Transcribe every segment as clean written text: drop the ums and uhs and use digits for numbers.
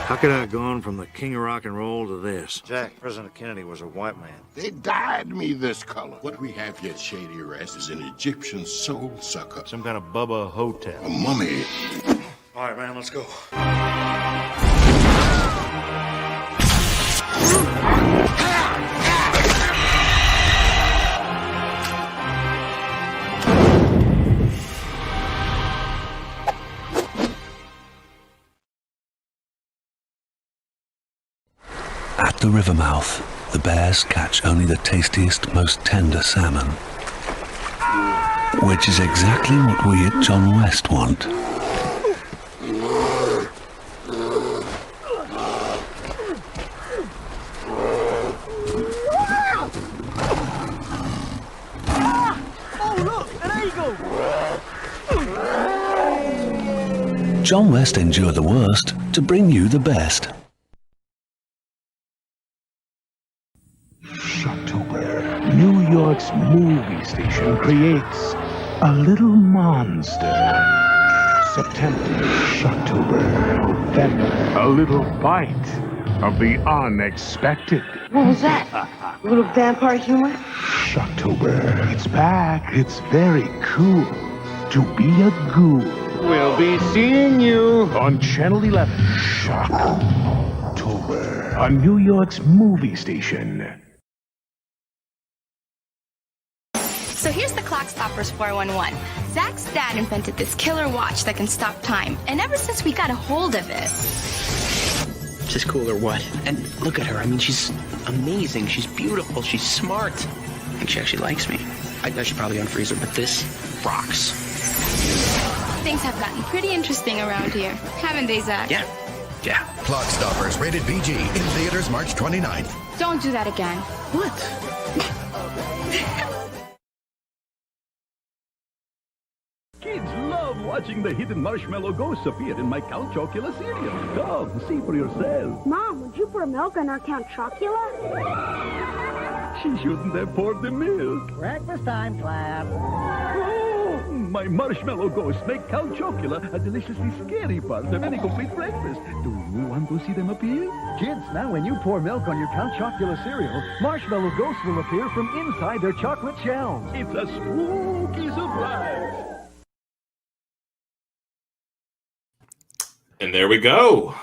How could I have gone from the king of rock and roll to this? Jack, President Kennedy was a white man. They dyed me this color. What we have here at Shady Rest is an Egyptian soul sucker. Some kind of Bubba Hotep. A mummy. All right, man, let's go. At the river mouth, the bears catch only the tastiest, most tender salmon. Which is exactly what we at John West want. John West endure the worst to bring you the best. Shocktober, New York's movie station creates a little monster. September, Shocktober, November, a little bite of the unexpected. What was that? A little vampire humor? Shocktober, it's back. It's very cool to be a ghoul. We'll be seeing you On Channel 11, Shocktober, on New York's movie station. So here's the Clock Stoppers 411. Zach's dad invented this killer watch that can stop time, and ever since we got a hold of it... She's cool or what? And look at her. I mean, she's amazing. She's beautiful. She's smart. I think she actually likes me. I should probably unfreeze her, but this rocks. Things have gotten pretty interesting around here, haven't they, Zach? Yeah. Clock Stoppers, rated PG, in theaters March 29th. Don't do that again. What? Kids love watching the hidden marshmallow ghosts appear in my Count Chocula cereal. Come, see for yourself. Mom, would you pour milk on our Count Chocula? She shouldn't have poured the milk. Breakfast time, class. Oh, my marshmallow ghosts make Count Chocula a deliciously scary part of any complete breakfast. Do you want to see them appear? Kids, now when you pour milk on your Count Chocula cereal, marshmallow ghosts will appear from inside their chocolate shells. It's a spooky surprise. And there we go.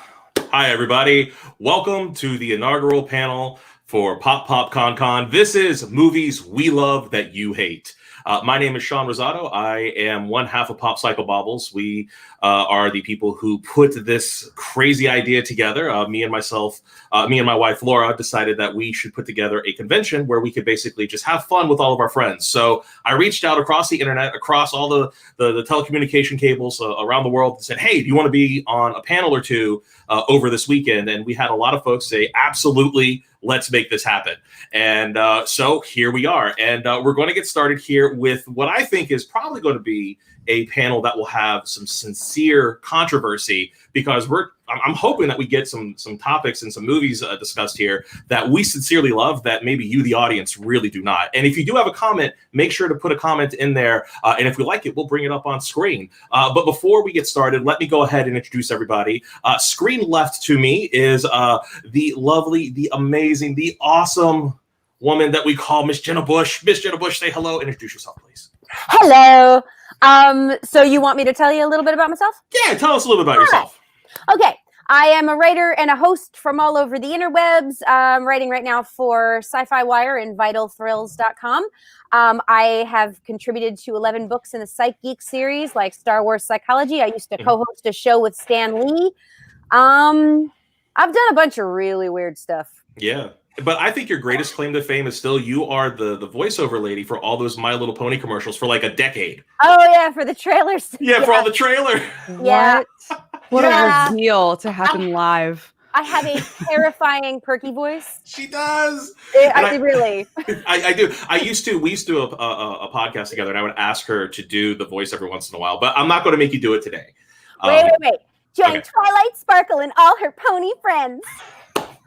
Hi, everybody. Welcome to the inaugural panel for Pop Pop Con Con. This is Movies We Love That You Hate. My name is Sean Rosado. I am one half of Pop Psycho Bobbles. We are the people who put this crazy idea together. Me and my wife Laura decided that we should put together a convention where we could basically just have fun with all of our friends. So I reached out across the internet, across all the telecommunication cables around the world, and said, "Hey, do you want to be on a panel or two over this weekend?" And we had a lot of folks say, "Absolutely. Let's make this happen." And so here we are. And we're going to get started here with what I think is probably going to be a panel that will have some sincere controversy, because I'm hoping that we get some topics and some movies discussed here that we sincerely love that maybe you, the audience, really do not. And if you do have a comment, make sure to put a comment in there. And if we like it, we'll bring it up on screen. But before we get started, let me go ahead and introduce everybody. Screen left to me is the lovely, the amazing, the awesome woman that we call Miss Jenna Busch. Miss Jenna Busch, say hello and introduce yourself, please. Hello. So you want me to tell you a little bit about myself? Yeah, tell us a little bit about yourself. Okay. I am a writer and a host from all over the interwebs. I'm writing right now for Sci-Fi Wire and VitalThrills.com. I have contributed to 11 books in the Psych Geek series, like Star Wars Psychology. I used to co-host a show with Stan Lee. I've done a bunch of really weird stuff. Yeah. But I think your greatest claim to fame is still you are the voiceover lady for all those My Little Pony commercials for like a decade. Oh, yeah, for the trailers. Yeah, for all the trailer. Yeah. What a reveal to happen live. I have a terrifying perky voice. She does. Really. I do. We used to do a podcast together, and I would ask her to do the voice every once in a while, but I'm not going to make you do it today. Wait. Join Twilight Sparkle and all her pony friends.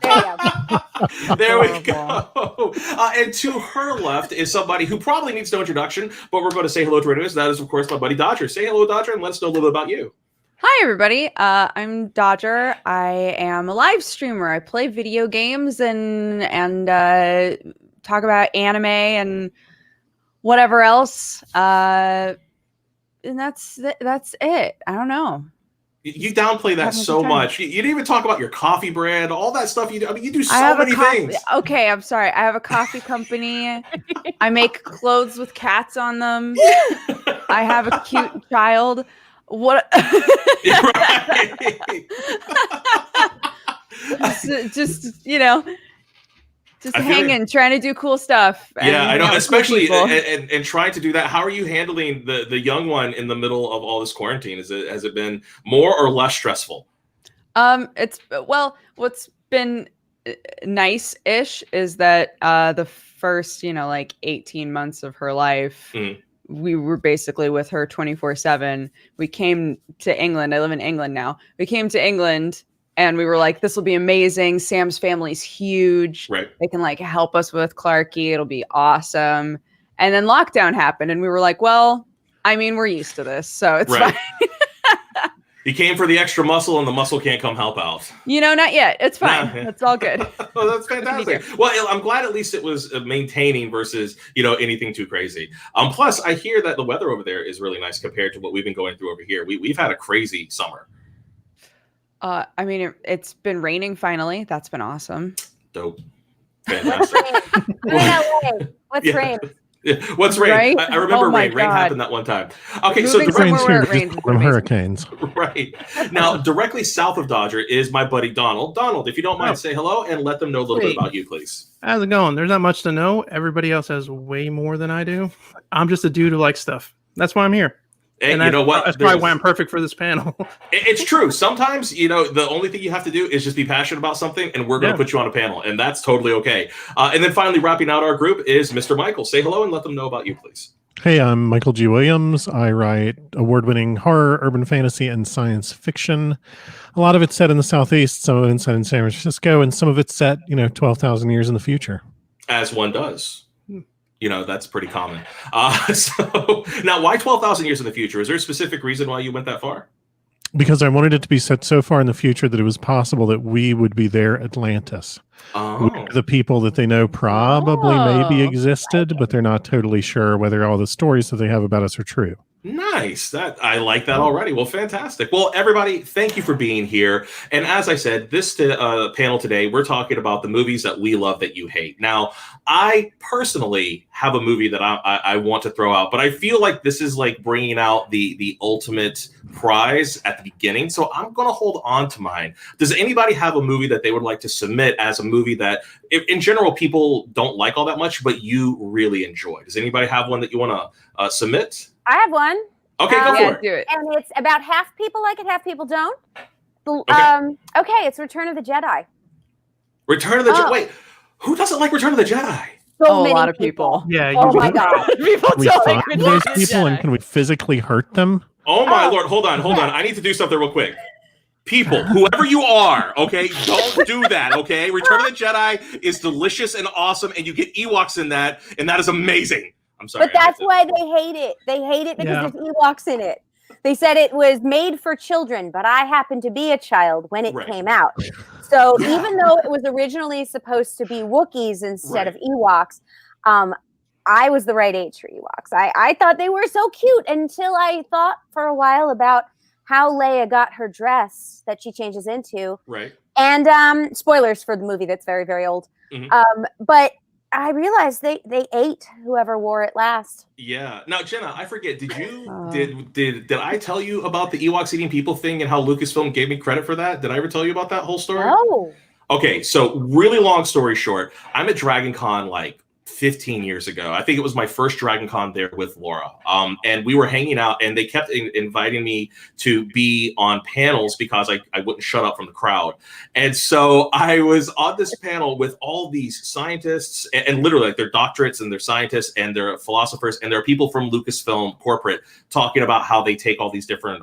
There you go. There we go. And to her left is somebody who probably needs no introduction, but we're going to say hello to her anyways. That is, of course, my buddy Dodger. Say hello, Dodger, and let us know a little bit about you. Hi, everybody. I'm Dodger. I am a live streamer. I play video games and talk about anime and whatever else. And that's it. I don't know. You downplay that so much. You didn't even talk about your coffee brand, all that stuff. You do so many things. Okay, I'm sorry. I have a coffee company. I make clothes with cats on them. I have a cute child. What? just hanging, trying to do cool stuff. Yeah, I know, especially and trying to do that. How are you handling the young one in the middle of all this quarantine? Has it been more or less stressful? What's been nice-ish is that the first 18 months of her life. We were basically with her 24/7. We came to England. I live in England now. We came to England and we were like, this will be amazing. Sam's family's huge. Right. They can help us with Clarky. It'll be awesome. And then lockdown happened and we were like, well, I mean, we're used to this, so it's fine. You came for the extra muscle and the muscle can't come help out. Not yet. It's fine. It's all good. Well, that's fantastic. Well, I'm glad at least it was maintaining versus, anything too crazy. Plus, I hear that the weather over there is really nice compared to what we've been going through over here. We've had a crazy summer. I mean, it's been raining finally. That's been awesome. Dope. Fantastic. What's rain? What's rain? Right? I remember rain. God. Rain happened that one time. Okay, Moving so somewhere where it rains rains is from amazing. hurricanes. Right. Now, directly south of Dodger is my buddy Donald. Donald, if you don't mind, say hello and let them know a little bit about you, please. How's it going? There's not much to know. Everybody else has way more than I do. I'm just a dude who likes stuff. That's why I'm here. And you know what? That's probably why I'm perfect for this panel. It's true. Sometimes, the only thing you have to do is just be passionate about something, and we're going to put you on a panel, and that's totally okay. And then finally, wrapping out our group is Mr. Michael. Say hello and let them know about you, please. Hey, I'm Michael G. Williams. I write award-winning horror, urban fantasy, and science fiction. A lot of it's set in the Southeast, some of it's set in San Francisco, and some of it's set, 12,000 years in the future. As one does. That's pretty common. So now, why 12,000 years in the future? Is there a specific reason why you went that far? Because I wanted it to be set so far in the future that it was possible that we would be their Atlantis. Oh. The people that they know probably maybe existed, but they're not totally sure whether all the stories that they have about us are true. Nice. I like that already. Well, fantastic. Well, everybody, thank you for being here. And as I said, this panel today, we're talking about the movies that we love that you hate. Now, I personally have a movie that I want to throw out, but I feel like this is like bringing out the ultimate prize at the beginning. So I'm going to hold on to mine. Does anybody have a movie that they would like to submit as a movie that in general people don't like all that much, but you really enjoy? Does anybody have one that you want to submit? I have one. Okay, go for it. Do it. And it's about half people like it, half people don't. Okay, it's Return of the Jedi. Return of the Jedi. Wait, who doesn't like Return of the Jedi? So a lot of people. Yeah. Oh my God. People Can we don't find like Return those of the people and Jedi. can we physically hurt them? Oh my Lord. Hold on. I need to do something real quick. People, whoever you are, okay, don't do that, okay? Return of the Jedi is delicious and awesome, and you get Ewoks in that, and that is amazing. I'm sorry. But that's why they hate it. They hate it because there's Ewoks in it. They said it was made for children, but I happened to be a child when it came out. So even though it was originally supposed to be Wookiees instead of Ewoks, I was the right age for Ewoks. I thought they were so cute until I thought for a while about how Leia got her dress that she changes into. Right. And spoilers for the movie that's very, very old. Mm-hmm. But I realized they ate whoever wore it last. Yeah. Now, Jenna, I forget. Did you did I tell you about the Ewoks eating people thing and how Lucasfilm gave me credit for that? Did I ever tell you about that whole story? No. Okay, so really long story short, I'm at Dragon Con like 15 years ago. I think it was my first Dragon Con there with Laura. And we were hanging out and they kept inviting me to be on panels because I wouldn't shut up from the crowd. And so I was on this panel with all these scientists and literally like they're doctorates and they're scientists and they're philosophers and there are people from Lucasfilm corporate talking about how they take all these different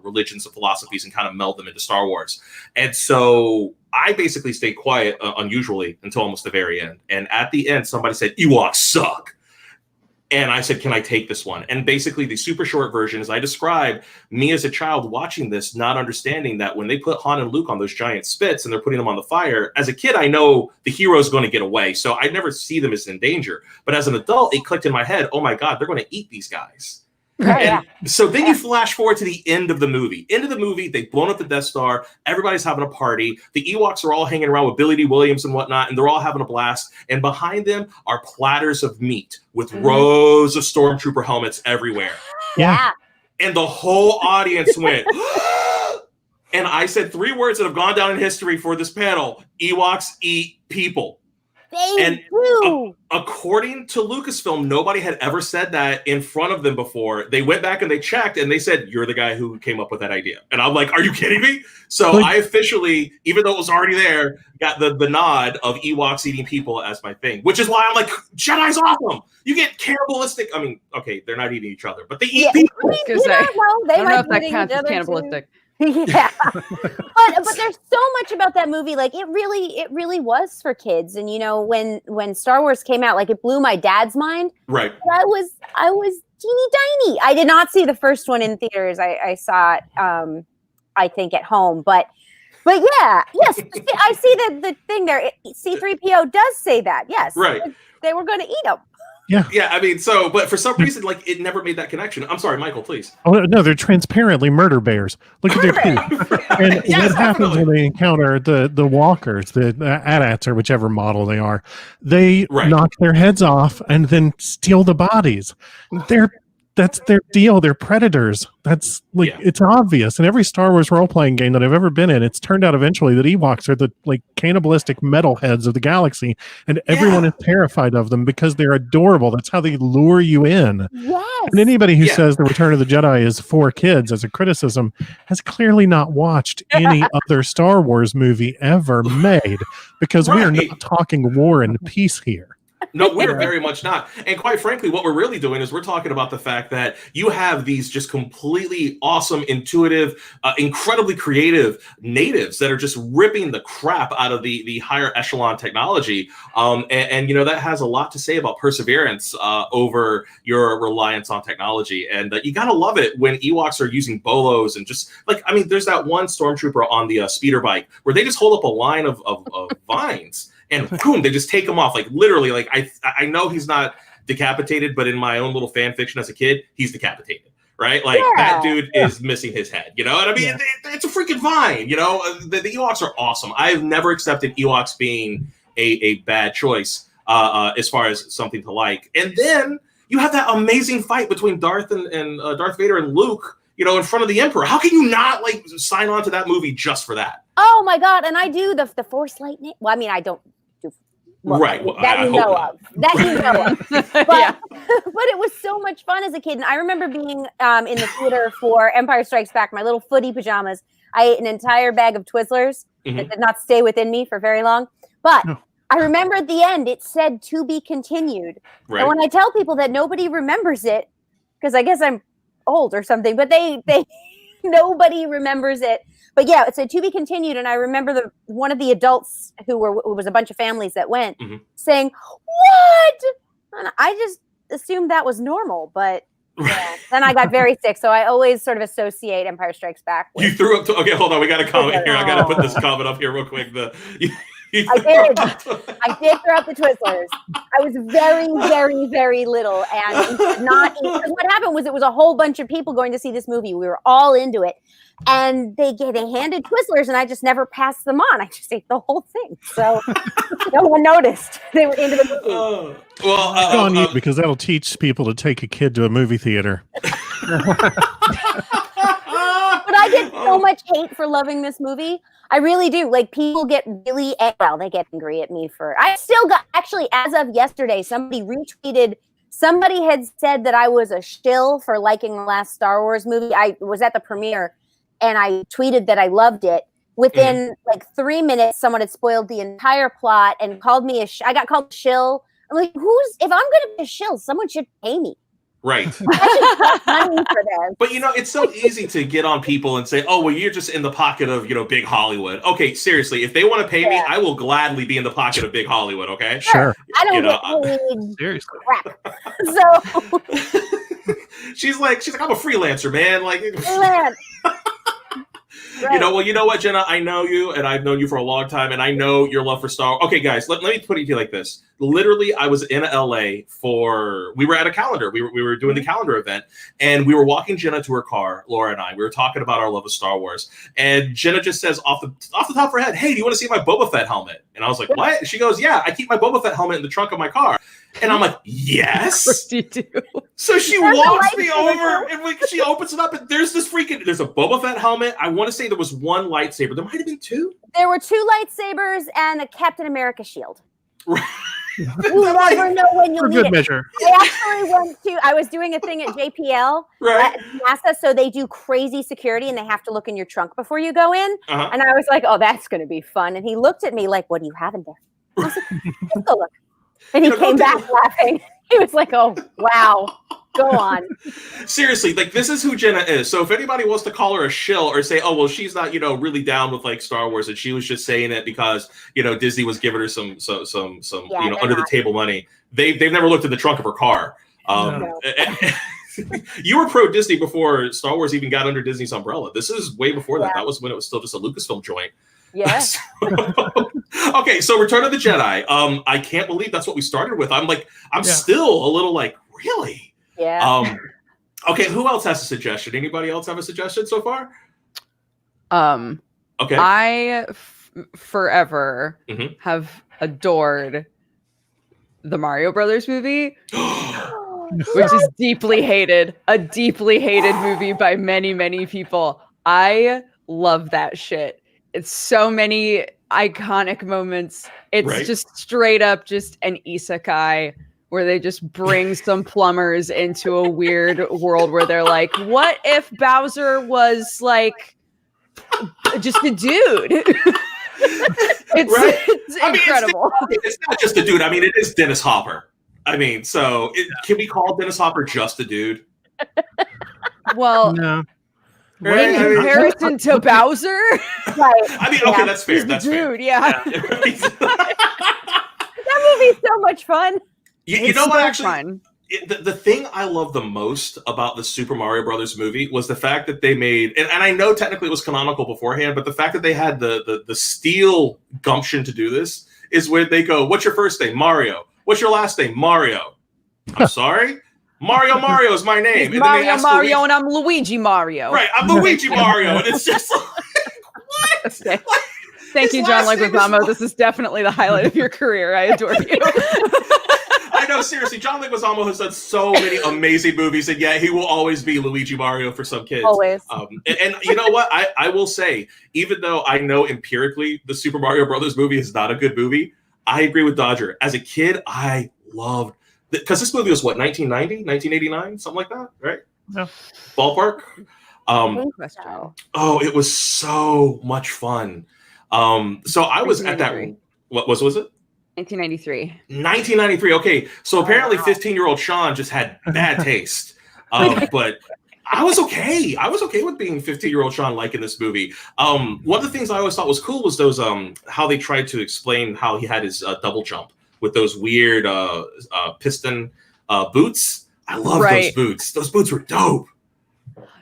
religions and philosophies and kind of meld them into Star Wars. And so I basically stayed quiet unusually until almost the very end. And at the end, somebody said, Ewoks suck. And I said, can I take this one? And basically the super short version is I described me as a child watching this, not understanding that when they put Han and Luke on those giant spits and they're putting them on the fire, as a kid, I know the hero's going to get away. So I never see them as in danger. But as an adult, it clicked in my head, oh my God, they're going to eat these guys. So then you flash forward to the end of the movie. End of the movie, they've blown up the Death Star. Everybody's having a party. The Ewoks are all hanging around with Billy D. Williams and whatnot, and they're all having a blast. And behind them are platters of meat with rows of stormtrooper helmets everywhere. Yeah. And the whole audience went, and I said 3 words that have gone down in history for this panel: Ewoks eat people. They do. According to Lucasfilm, nobody had ever said that in front of them before. They went back and they checked, and they said, "You're the guy who came up with that idea." And I'm like, "Are you kidding me?" So I officially, even though it was already there, got the nod of Ewoks eating people as my thing, which is why I'm like, Jedi's awesome. You get cannibalistic. I mean, okay, they're not eating each other, but they eat people. I mean, they I don't know might if that be counts as each other cannibalistic. Yeah, but there's so much about that movie. Like it really was for kids. And you know, when Star Wars came out, like it blew my dad's mind. Right. But I was teeny tiny. I did not see the first one in theaters. I saw it, I think at home. But yeah, yes, I see the thing there. C-3PO does say that. Yes, right. They were going to eat them. Yeah. I mean, but for some reason, like it never made that connection. I'm sorry, Michael, please. Oh no, they're transparently murder bears. Look at their teeth. And what happens when they encounter the walkers, the AT-ATs or whichever model they are? They knock their heads off and then steal the bodies. That's their deal. They're predators. That's like it's obvious. In every Star Wars role-playing game that I've ever been in, it's turned out eventually that Ewoks are the like cannibalistic metalheads of the galaxy, and everyone is terrified of them because they're adorable. That's how they lure you in. Yes. And anybody who says the Return of the Jedi is for kids as a criticism has clearly not watched any other Star Wars movie ever made, because we are not talking war and peace here. No, we're very much not. And quite frankly, what we're really doing is we're talking about the fact that you have these just completely awesome, intuitive, incredibly creative natives that are just ripping the crap out of the higher echelon technology. And you know, that has a lot to say about perseverance over your reliance on technology. And you got to love it when Ewoks are using bolos and just like, I mean, there's that one stormtrooper on the speeder bike where they just hold up a line of vines. And boom, they just take him off. Like literally, like I know he's not decapitated, but in my own little fan fiction as a kid, he's decapitated, right? Like that dude is missing his head. You know what I mean? It's a freaking vine. You know, the Ewoks are awesome. I've never accepted Ewoks being a bad choice as far as something to like. And then you have that amazing fight between Darth Vader and Luke, you know, in front of the Emperor. How can you not like sign on to that movie just for that? Oh my God! And I do the Force lightning. Well, I mean, I don't. Right. Well, that you know of. That you know of. But it was so much fun as a kid. And I remember being in the theater for Empire Strikes Back, my little footy pajamas. I ate an entire bag of Twizzlers that did not stay within me for very long. But I remember at the end, it said to be continued. Right. And when I tell people that nobody remembers it, because I guess I'm old or something, but they nobody remembers it. But yeah, it said to be continued, and I remember one of the adults who was a bunch of families that went saying, "What?" And I just assumed that was normal, but then I got very sick, so I always sort of associate Empire Strikes Back with. You threw up. Okay, hold on. We got a comment here. I got to put this comment up here real quick. I did throw up the Twizzlers. I was very, very, very little, and not. What happened was it was a whole bunch of people going to see this movie. We were all into it, and they handed Twizzlers, and I just never passed them on. I just ate the whole thing, so no one noticed they were into the movie. Well, on you, because that'll teach people to take a kid to a movie theater. But I get so much hate for loving this movie. I really do. Like, people get really, they get angry at me for, I still got, actually, as of yesterday, somebody had said that I was a shill for liking the last Star Wars movie. I was at the premiere, and I tweeted that I loved it. Within, like, 3 minutes, someone had spoiled the entire plot and called me I got called a shill. I'm like, if I'm going to be a shill, someone should pay me. Right. But it's so easy to get on people and say, oh, well, you're just in the pocket of, big Hollywood. Okay, seriously, if they want to pay me, I will gladly be in the pocket of big Hollywood, okay? Sure. I don't get paid seriously. crap. So she's like, I'm a freelancer, man. Like freelance. Right. Well, you know what, Jenna? I know you, and I've known you for a long time, and I know your love for Star Wars. Okay, guys, let me put it to you like this. Literally, I was in LA we were at a calendar. We were doing the calendar event, and we were walking Jenna to her car, Laura and I. We were talking about our love of Star Wars, and Jenna just says off the top of her head, hey, do you want to see my Boba Fett helmet? And I was like, what? She goes, yeah, I keep my Boba Fett helmet in the trunk of my car. And I'm like, yes. Of course you do. So she walks me over, and she opens it up, and there's a Boba Fett helmet. I want to say there was one lightsaber. There might have been two. There were two lightsabers and a Captain America shield. Right. You never know when you'll For need good it. measure. I was doing a thing at JPL at NASA, so they do crazy security and they have to look in your trunk before you go in. Uh-huh. And I was like, oh, that's going to be fun. And he looked at me like, what do you have in there? I was like, let's go look. And he came back laughing. He was like, oh, wow. Go on. Seriously, like this is who Jenna is. So if anybody wants to call her a shill or say, oh, well, she's not, really down with like Star Wars and she was just saying it because, Disney was giving her some under the table money. They've never looked in the trunk of her car. No. You were pro Disney before Star Wars even got under Disney's umbrella. This is way before that. That was when it was still just a Lucasfilm joint. Yes. Okay, so Return of the Jedi. I can't believe that's what we started with. I'm still a little like, really? Yeah. Okay, who else has a suggestion? Anybody else have a suggestion so far? Okay. I forever have adored the Mario Brothers movie, which is deeply hated, a deeply hated movie by many, many people. I love that shit. It's so many iconic moments. It's just straight up just an isekai where they just bring some plumbers into a weird world where they're like, what if Bowser was like just a dude? It's incredible. It's not just a dude. I mean, it is Dennis Hopper. I mean, so can we call Dennis Hopper just a dude? Well, no. In comparison to Bowser? Right. I mean, okay, that's fair. He's That's dude, fair. yeah. That movie's so much fun. You know what? So Actually, the thing I love the most about the Super Mario Brothers movie was the fact that they made, and I know technically it was canonical beforehand, but the fact that they had the steel gumption to do this is where they go, "What's your first name? Mario. What's your last name? Mario." I'm sorry. Mario is my name. And Mario, and I'm Luigi Mario. Right, I'm Luigi Mario, and it's just like, what? Okay. Thank you, John Leguizamo. This is definitely the highlight of your career. I adore you. I know, seriously, John Leguizamo has done so many amazing movies, and yet he will always be Luigi Mario for some kids. Always. And you know what? I will say, even though I know empirically the Super Mario Brothers movie is not a good movie, I agree with Dodger. As a kid, I loved because this movie was what, 1990, 1989, something like that, right? Yeah. Ballpark. It was so much fun. So I was at that. What was it? 1993. 1993. Okay, so apparently 15-year-old Sean just had bad taste. But I was okay. I was okay with being 15-year-old Sean liking this movie. One of the things I always thought was cool was those how they tried to explain how he had his double jump with those weird piston boots. I love those boots. Those boots were dope.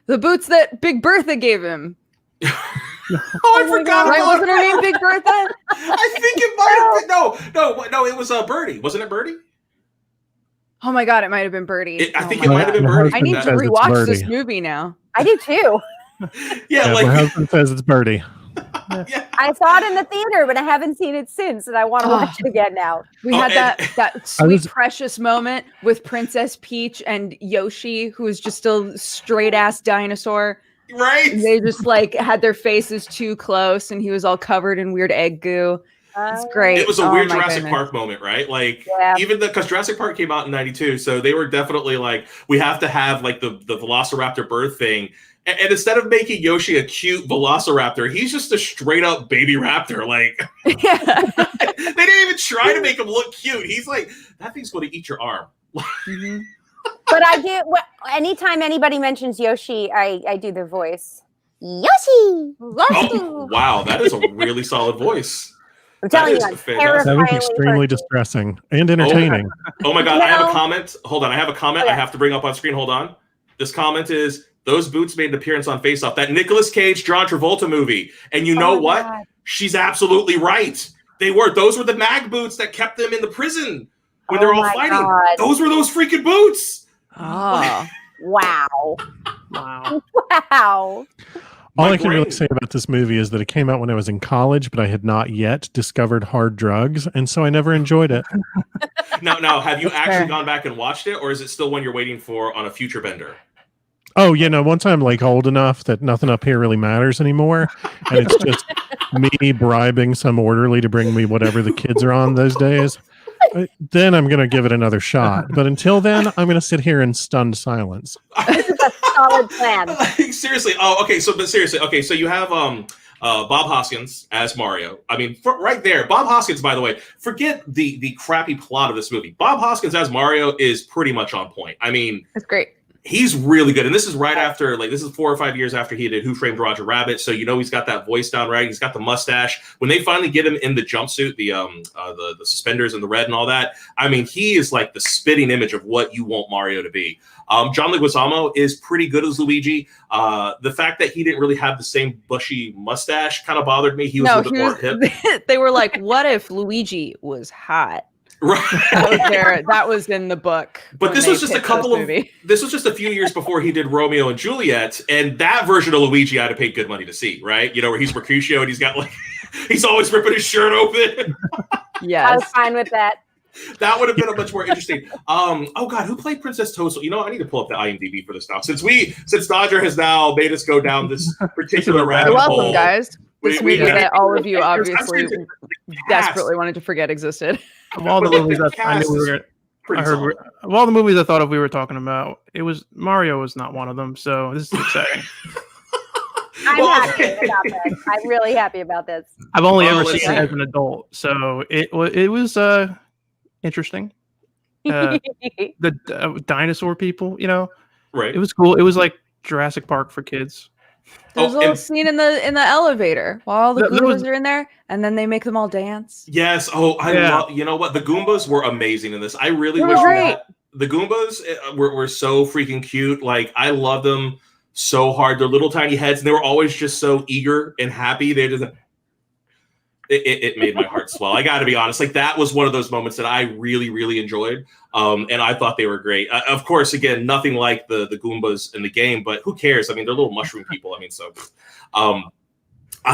The boots that Big Bertha gave him. I forgot. Right? Wasn't her name Big Bertha? I think it might have been. No. It was Birdie. Wasn't it Birdie? Oh my God, it might have been Birdie. I think it might have been Birdie. I need to rewatch this movie now. I do too. Yeah, my husband says it's Birdie. I saw it in the theater, but I haven't seen it since, and I want to watch it again now. We had that sweet, precious moment with Princess Peach and Yoshi, who is just a straight ass dinosaur. Right? And they just like had their faces too close, and he was all covered in weird egg goo. It's great. It was a weird Jurassic Park moment, right? Like, even because Jurassic Park came out in '92, so they were definitely like, we have to have like the Velociraptor birth thing. And instead of making Yoshi a cute Velociraptor, he's just a straight up baby raptor. Like, they didn't even try to make him look cute. He's like, that thing's going to eat your arm. Mm-hmm. But I do. Anytime anybody mentions Yoshi, I do their voice. Yoshi. Oh, wow, that is a really solid voice. I'm telling you, that was extremely distressing and entertaining. Oh my God, I have a comment. Hold on, I have a comment Okay. I have to bring up on screen. Hold on. This comment is, those boots made an appearance on Face Off, that Nicolas Cage, John Travolta movie. And you know what? God. She's absolutely right. They were. Those were the mag boots that kept them in the prison when they were all fighting. God. Those were those freaking boots. Oh. Wow. Wow. Wow. All I can really say about this movie is that it came out when I was in college, but I had not yet discovered hard drugs, and so I never enjoyed it. Now, have you actually gone back and watched it, or is it still one you're waiting for on a future bender? Oh, once I'm like old enough that nothing up here really matters anymore, and it's just me bribing some orderly to bring me whatever the kids are on those days, then I'm going to give it another shot. But until then, I'm going to sit here in stunned silence. This is a solid plan. Seriously. Oh, okay. So you have Bob Hoskins as Mario. I mean, right there, Bob Hoskins. By the way, forget the crappy plot of this movie. Bob Hoskins as Mario is pretty much on point. I mean, It's great. he's really good. And this is right after, this is 4 or 5 years after he did Who Framed Roger Rabbit. So, he's got that voice down right. He's got the mustache. When they finally get him in the jumpsuit, the suspenders and the red and all that, I mean, he is like the spitting image of what you want Mario to be. John Leguizamo is pretty good as Luigi. The fact that he didn't really have the same bushy mustache kind of bothered me. He was a little bit more hip. They were like, what if Luigi was hot? Right. That was in the book. But this was just this was just a few years before he did Romeo and Juliet, and that version of Luigi I'd have paid good money to see, right? Where he's Mercutio and he's got he's always ripping his shirt open. Yes. I was fine with that. That would have been a much more interesting. Oh God, who played Princess Toadstool? I need to pull up the IMDb for this now. Since Dodger has now made us go down this particular rabbit You're hole. welcome, guys. This movie that all of you I'm obviously serious. desperately wanted to forget existed. Of all the movies I knew of all the movies I thought of we were talking about, Mario was not one of them. So this is exciting. I'm happy about this. I'm really happy about this. I've only ever seen it as an adult, so it was interesting. The dinosaur people, right? It was cool. It was like Jurassic Park for kids. There's a little scene in the elevator while all the Goombas are in there, and then they make them all dance. Yes. Oh, I love. You know what? The Goombas were amazing in this. I really wish the Goombas were so freaking cute. Like, I love them so hard. Their little tiny heads, and they were always just so eager and happy. They just it made my heart swell. I got to be honest. Like, that was one of those moments that I really, really enjoyed. And I thought they were great. Of course, again, nothing like the Goombas in the game, but who cares? I mean, they're little mushroom people. I mean, so I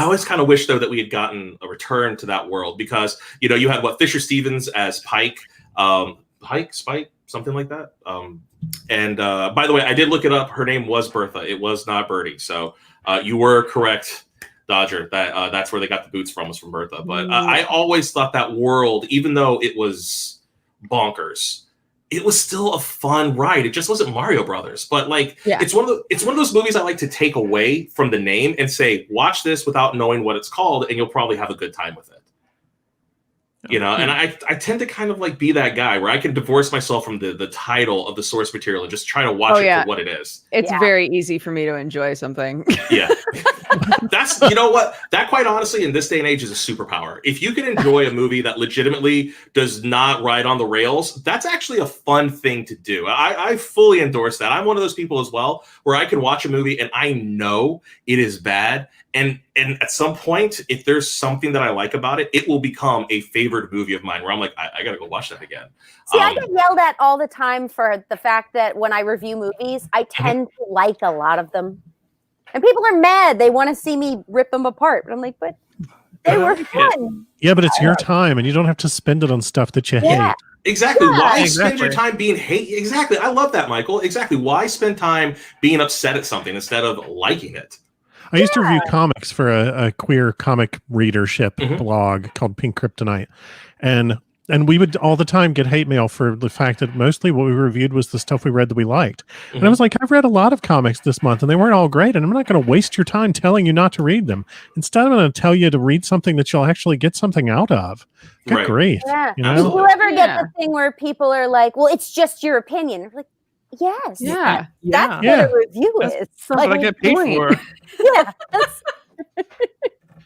always kind of wish, though, that we had gotten a return to that world, because, you had Fisher Stevens as Spike, something like that. And by the way, I did look it up. Her name was Bertha. It was not Birdie. So you were correct, Dodger. That's where they got the boots from, was from Bertha. But I always thought that world, even though it was bonkers, it was still a fun ride. It just wasn't Mario Brothers. But it's one of those movies I like to take away from the name and say, watch this without knowing what it's called, and you'll probably have a good time with it. And I tend to kind of be that guy where I can divorce myself from the title of the source material and just try to watch it for what it is. It's very easy for me to enjoy something. Yeah. That's, what? That, quite honestly, in this day and age, is a superpower. If you can enjoy a movie that legitimately does not ride on the rails, that's actually a fun thing to do. I fully endorse that. I'm one of those people as well, where I can watch a movie and I know it is bad. And at some point, if there's something that I like about it, it will become a favorite movie of mine where I'm like, I got to go watch that again. See, I get yelled at all the time for the fact that when I review movies, I tend to like a lot of them. And people are mad. They want to see me rip them apart. But I'm like, but they were fun. Yeah, but it's your time, and you don't have to spend it on stuff that you hate. Exactly. Why spend your time being hate? Exactly. I love that, Michael. Exactly. Why spend time being upset at something instead of liking it? I used to review comics for a queer comic readership blog called Pink Kryptonite. And we would all the time get hate mail for the fact that mostly what we reviewed was the stuff we read that we liked. And I was like, I've read a lot of comics this month and they weren't all great. And I'm not going to waste your time telling you not to read them. Instead, I'm going to tell you to read something that you'll actually get something out of. Good grief. Yeah. You know? Do you ever get the thing where people are like, well, it's just your opinion? Like, Yes. Yeah. That's Yeah. what a review is. That's what I get paid for. Yeah. That's,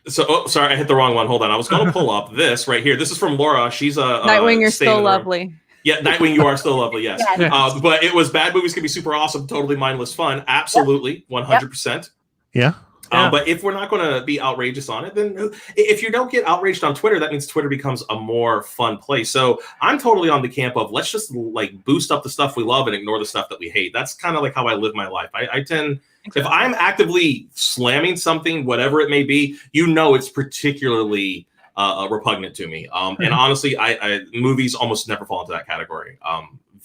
So, sorry, I hit the wrong one. Hold on. I was going to pull up this right here. This is from Laura. She's a Nightwing, you're staying still in the room. lovely. Yeah, Nightwing, you are still lovely. Yes, Yes. but it was bad movies can be super awesome, totally mindless fun. Absolutely, 100%. Yeah. But if we're not going to be outrageous on it, then if you don't get outraged on Twitter, that means Twitter becomes a more fun place. So I'm totally on the camp of let's just like boost up the stuff we love and ignore the stuff that we hate. That's kind of like how I live my life. I tend, if I'm actively slamming something, whatever it may be, it's particularly repugnant to me. And honestly, I movies almost never fall into that category.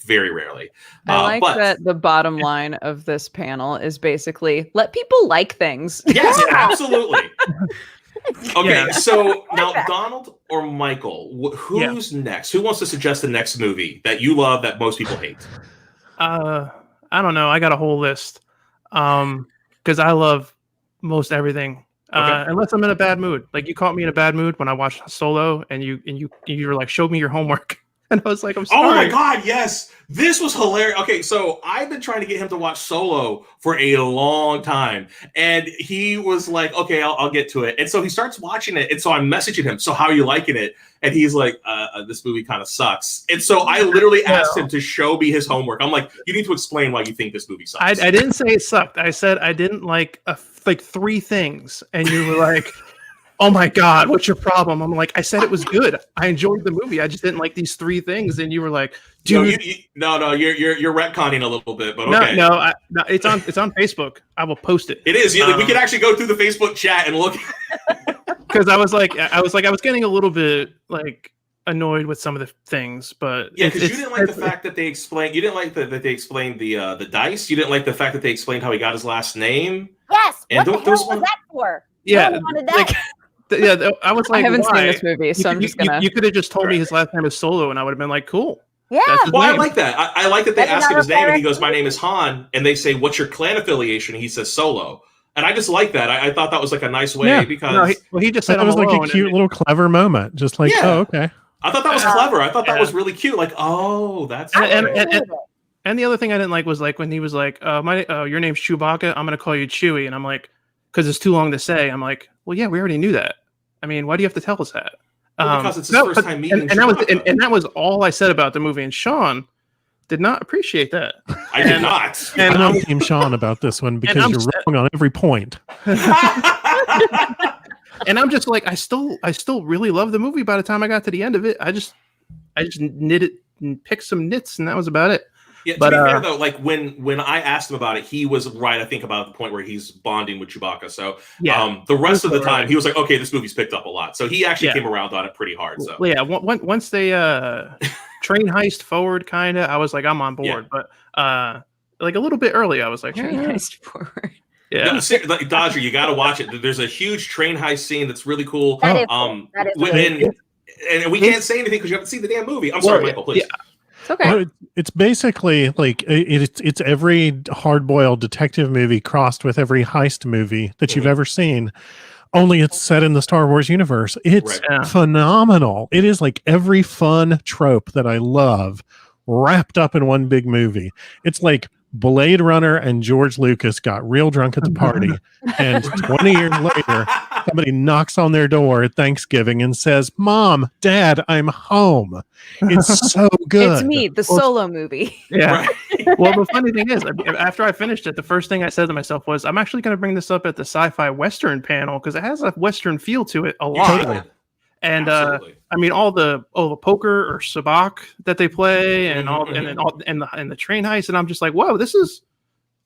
Very rarely. I like that the bottom line of this panel is basically let people like things. Yes, absolutely. Okay, Yeah. so now Donald or Michael, who's next? Who wants to suggest the next movie that you love that most people hate? I don't know. I got a whole list. Because I love most everything. Unless I'm in a bad mood. Like you caught me in a bad mood when I watched Solo, and you were like, showed me your homework. And I was like, I'm sorry. Oh my God, yes. This was hilarious. Okay, so I've been trying to get him to watch Solo for a long time. And he was like, okay, I'll get to it. And so he starts watching it. And so I'm messaging him, so how are you liking it? And he's like, this movie kind of sucks. And so I literally asked him to show me his homework. I'm like, you need to explain why you think this movie sucks. I didn't say it sucked. I said I didn't like like 3 things. And you were like, oh my God, what's your problem? I'm like, I said it was good. I enjoyed the movie. I just didn't like these 3 things. And you were like, dude. No, you're retconning a little bit, but okay. No, it's on Facebook. I will post it. It is. We could actually go through the Facebook chat and look. Because I was getting a little bit like annoyed with some of the things, but yeah, because you didn't like the fact that they explained. You didn't like that they explained the dice. You didn't like the fact that they explained how he got his last name. yes. And What the hell was that for? Yeah, No one wanted that. Yeah, I was like, I haven't why? seen this movie, so I'm just gonna. You could have just told me his last name is Solo, and I would have been like, cool. Yeah. Well, name. I like that. I like that they That is ask him not his name, and he fair. goes, "My name is Han," and they say, "What's your clan affiliation?" And he says, "Solo." And I just like that. I thought that was like a nice way because he just said it was like a cute little clever moment. Just like, oh, okay. I thought that was clever. I thought that was really cute. Like, oh, that's and the other thing I didn't like was like when he was like, your name's Chewbacca, I'm gonna call you Chewie, and I'm like, because it's too long to say. I'm like, well, yeah, we already knew that. I mean, why do you have to tell us that? Well, because it's his first time meeting. And that was all I said about the movie. And Sean did not appreciate that. I did not. And I'm Team Sean about this one because you're wrong on every point. And I'm just like, I still really love the movie. By the time I got to the end of it, I just knit it and picked some knits, and that was about it. Yeah, to be fair though, like when I asked him about it, he was right. I think about the point where he's bonding with Chewbacca. So the rest of the time, he was like, "Okay, this movie's picked up a lot." So he actually came around on it pretty hard. So yeah, once they train heist forward, kind of, I was like, I'm on board. But like a little bit early, I was like, train heist forward. Yeah, like, Dodger, you got to watch it. There's a huge train heist scene that's really cool. That is cool. And we can't say anything because you haven't seen the damn movie. I'm sorry, Michael. Please. Yeah. It's okay. Well, it's basically like it's every hard-boiled detective movie crossed with every heist movie that you've ever seen. Only it's set in the Star Wars universe. It's phenomenal. It is like every fun trope that I love wrapped up in one big movie. It's like Blade Runner and George Lucas got real drunk at the party, and 20 years later, somebody knocks on their door at Thanksgiving and says, "Mom, Dad, I'm home." It's so good. It's me, the Solo movie. Yeah. Well, the funny thing is, after I finished it, the first thing I said to myself was, I'm actually going to bring this up at the Sci-Fi Western panel because it has a Western feel to it a lot. Totally. And I mean, all the poker or sabacc that they play, and and the train heist, and I'm just like, whoa,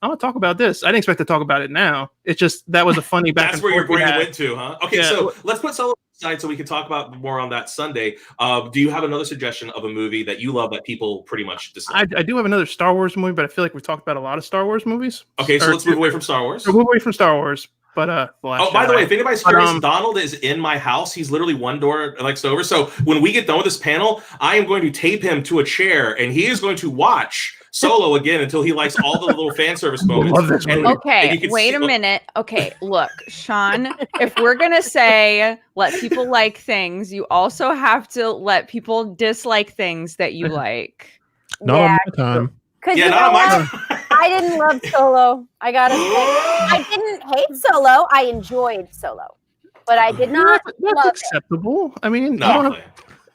I'm gonna talk about this. I didn't expect to talk about it now. It's just that was a funny back. That's where your brain went to, huh? Okay, Yeah. so let's put Solo aside so we can talk about more on that Sunday. Do you have another suggestion of a movie that you love that people pretty much dislike? I do have another Star Wars movie, but I feel like we've talked about a lot of Star Wars movies. Okay, so let's move away from Star Wars. Move away from Star Wars. But by the way, if anybody's curious, Donald is in my house. He's literally one door next over. So when we get done with this panel, I am going to tape him to a chair, and he is going to watch Solo again until he likes all the little fan service moments. Okay, wait a minute. Okay, look, Sean, if we're gonna say let people like things, you also have to let people dislike things that you like. Not all the time. Because Yeah, not on my I didn't love Solo. I gotta say, I didn't hate Solo. I enjoyed Solo, but I did not That's love acceptable. I mean, No. I don't know.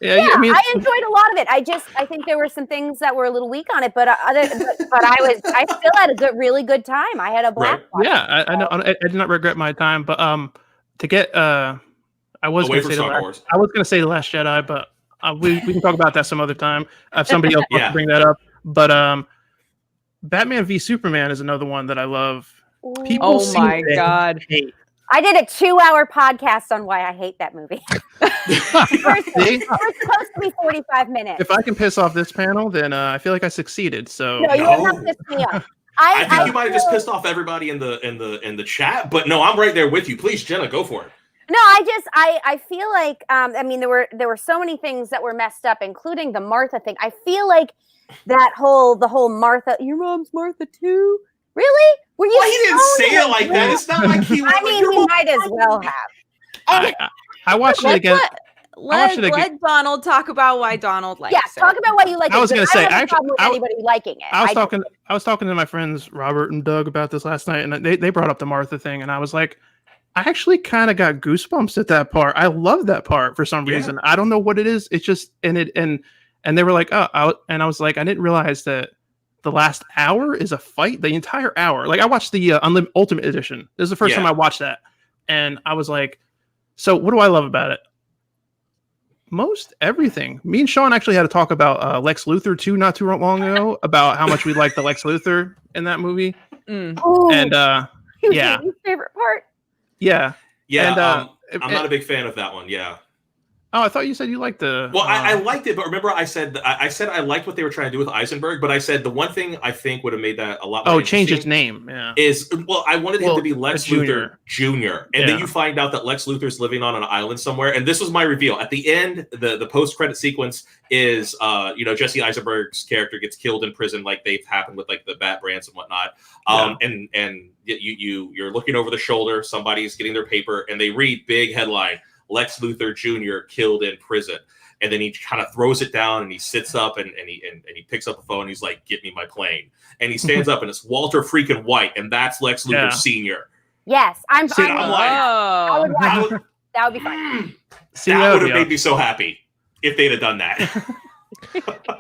it. I mean, I enjoyed a lot of it. I think there were some things that were a little weak on it, but I still had a really good time. I had a blast. Yeah, I know. I did not regret my time, but to get I was Away going to from say Star Wars. I was going to say The Last Jedi, but we can talk about that some other time. If somebody else wants to bring that up, but Batman v Superman is another one that I love. People Oh my God. hate. I did a 2-hour podcast on why I hate that movie. It was supposed to be 45 minutes. If I can piss off this panel, then I feel like I succeed. So No, you have not pissed me off. I think you might have just pissed off everybody in the chat, but no, I'm right there with you. Please, Jenna, go for it. No, I feel like I mean there were so many things that were messed up, including the Martha thing. I feel like the whole Martha, your mom's Martha too. Really? Were you? Well, he didn't say it like that. It's not like he. I mean, he might as well have. I watched it again. Let Donald talk about why Donald likes it. Talk about why you like it. I was going to say, I don't have a problem with anybody liking it. I was talking to my friends Robert and Doug about this last night, and they brought up the Martha thing, and I was like, I actually kind of got goosebumps at that part. I love that part for some reason. I don't know what it is. It's just and they were like, oh, and I was like, I didn't realize that the last hour is a fight. The entire hour. Like I watched the Ultimate Edition. This is the first time I watched that, and I was like, so what do I love about it? Most everything. Me and Sean actually had to talk about Lex Luthor too, not too long ago, about how much we liked the Lex Luthor in that movie. And yeah, your favorite part. Yeah. And, I'm not a big fan of that one. Yeah. Oh, I thought you said you liked the. Well, I liked it, but remember, I said I liked what they were trying to do with Eisenberg, but I said the one thing I think would have made that a lot more. Change his name. Yeah. I wanted him to be Lex Luthor Jr. And then you find out that Lex Luthor's living on an island somewhere, and this was my reveal at the end. The post credit sequence is Jesse Eisenberg's character gets killed in prison, like they've happened with like the Bat Brands and whatnot. And you're looking over the shoulder, somebody's getting their paper, and they read big headline: Lex Luthor Jr. killed in prison. And then he kind of throws it down and he sits up and he picks up the phone. And he's like, "Get me my plane." And he stands up and it's Walter freaking White. And that's Lex Luthor Sr. Yes. I'm like, that would be fun. That would have made me so happy if they'd have done that.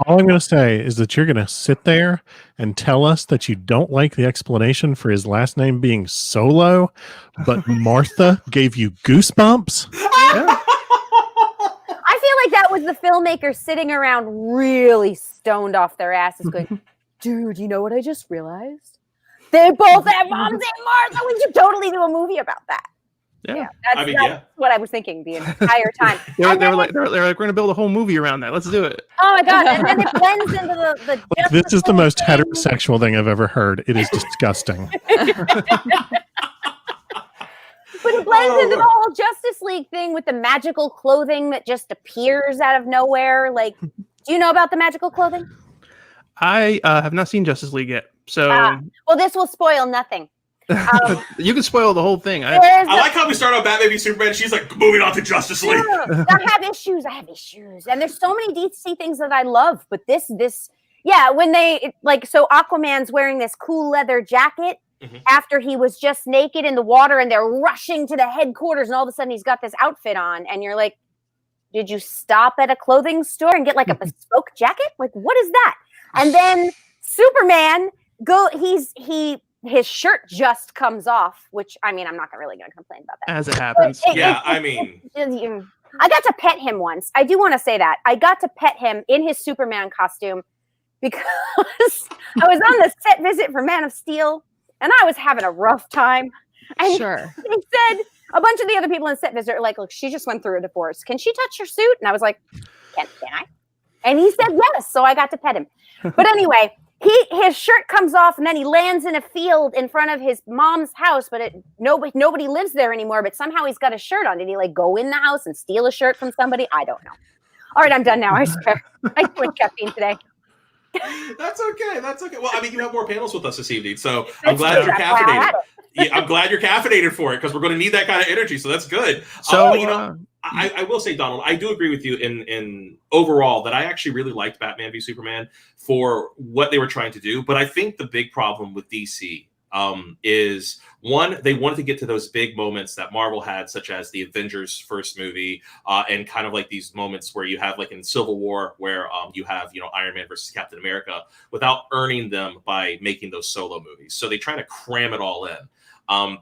All I'm going to say is that you're going to sit there and tell us that you don't like the explanation for his last name being Solo, but Martha gave you goosebumps? I feel like that was the filmmakers sitting around really stoned off their asses going, dude, you know what I just realized? They both have moms and Martha. We should totally do a movie about that. Yeah. That's what I was thinking the entire time. they were like, we're going to build a whole movie around that. Let's do it. Oh my God. And then it blends into the this is the most heterosexual thing I've ever heard. It is disgusting. But it blends into the whole Justice League thing with the magical clothing that just appears out of nowhere. Like, do you know about the magical clothing? I have not seen Justice League yet. So well, this will spoil nothing. You can spoil the whole thing. I like how we start on Batman v Superman. She's like, moving on to Justice League. I have issues. And there's so many DC things that I love. But this, when so Aquaman's wearing this cool leather jacket after he was just naked in the water, and they're rushing to the headquarters, and all of a sudden he's got this outfit on, and you're like, did you stop at a clothing store and get like a bespoke jacket? Like, what is that? And then Superman his shirt just comes off, which, I mean, I'm not really going to complain about that. As it happens. I got to pet him once. I do want to say that. I got to pet him in his Superman costume because I was on the set visit for Man of Steel, and I was having a rough time. And they said, a bunch of the other people in the set visit are like, look, she just went through a divorce. Can she touch your suit? And I was like, can I? And he said yes, so I got to pet him. But anyway, his shirt comes off, and then he lands in a field in front of his mom's house, but nobody lives there anymore, but somehow he's got a shirt on. Did he like go in the house and steal a shirt from somebody? I don't know. All right, I'm done now. I swear. I quit caffeine today. That's okay. Well, I mean, you have more panels with us this evening, so I'm glad you're caffeinated. I'm glad you're caffeinated for it, because we're going to need that kind of energy, so that's good. So, I will say, Donald, I do agree with you in overall that I actually really liked Batman v Superman for what they were trying to do. But I think the big problem with DC is one, they wanted to get to those big moments that Marvel had, such as the Avengers first movie, and kind of like these moments where you have like in Civil War, where you have, you know, Iron Man versus Captain America, without earning them by making those solo movies. So they try to cram it all in.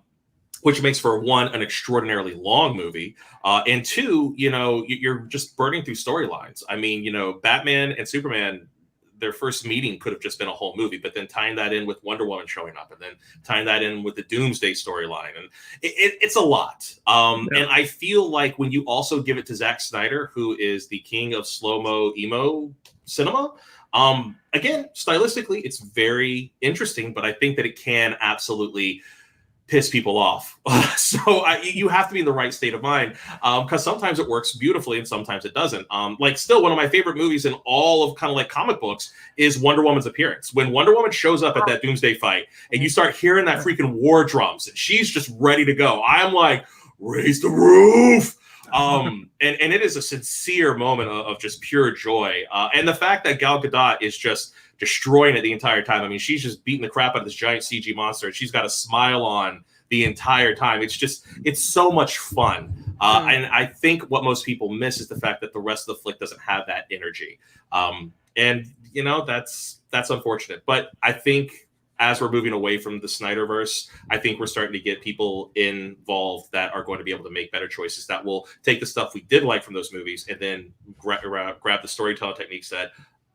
Which makes for one, an extraordinarily long movie, and two, you know, you're just burning through storylines. I mean, you know, Batman and Superman, their first meeting could have just been a whole movie, but then tying that in with Wonder Woman showing up, and then tying that in with the Doomsday storyline, and it's a lot. And I feel like when you also give it to Zack Snyder, who is the king of slow-mo emo cinema, again, stylistically, it's very interesting, but I think that it can absolutely piss people off. So you have to be in the right state of mind, because sometimes it works beautifully and sometimes it doesn't. Like still one of my favorite movies in all of kind of like comic books is Wonder Woman's appearance. When Wonder Woman shows up at that Doomsday fight and you start hearing that freaking war drums and she's just ready to go, I'm like, raise the roof. And it is a sincere moment of just pure joy. And the fact that Gal Gadot is just destroying it the entire time. I mean, she's just beating the crap out of this giant CG monster, and she's got a smile on the entire time. It's so much fun. And I think what most people miss is the fact that the rest of the flick doesn't have that energy. And you know, that's unfortunate. But I think as we're moving away from the Snyderverse, I think we're starting to get people involved that are going to be able to make better choices that will take the stuff we did like from those movies and then grab the storytelling techniques that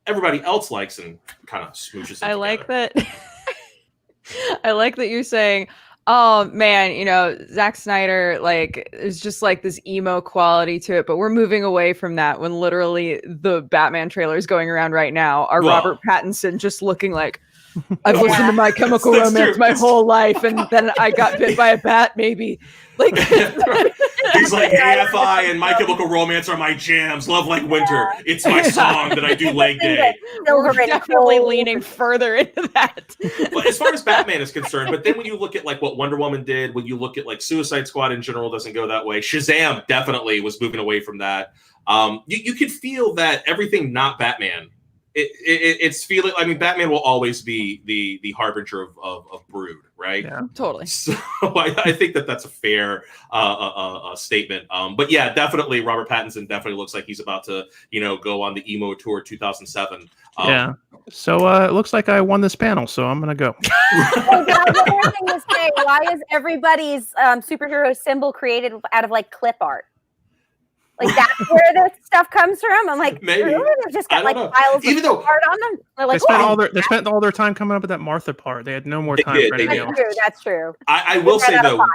everybody else likes and kind of smooches them I together. like that. I like that you're saying, oh man, you know, Zack Snyder, like, there's just like this emo quality to it, but we're moving away from that when literally the Batman trailers going around right now are Robert Pattinson just looking like, I've listened to My Chemical Romance my whole life, and then I got bit by a bat, maybe. Like he's like, AFI and My Chemical Romance are my jams. Love Like Winter. It's my song that I do leg day. We're definitely leaning further into that. But as far as Batman is concerned, but then when you look at like what Wonder Woman did, when you look at like Suicide Squad in general, doesn't go that way. Shazam definitely was moving away from that. You can feel that everything not Batman. It's feeling. I mean, Batman will always be the harbinger of brood, right? Yeah, totally. So I think that's a fair statement. But yeah, definitely, Robert Pattinson definitely looks like he's about to, you know, go on the emo tour 2007. Yeah. So it looks like I won this panel, so I'm gonna go. Oh God, one more thing to say. Why is everybody's superhero symbol created out of like clip art? Like that's where the stuff comes from. I'm like, maybe really? They've just got like piles of art on them. They're like, they spent all their time coming up with that Martha part. They had no more time for anything else. That's true. I will say though,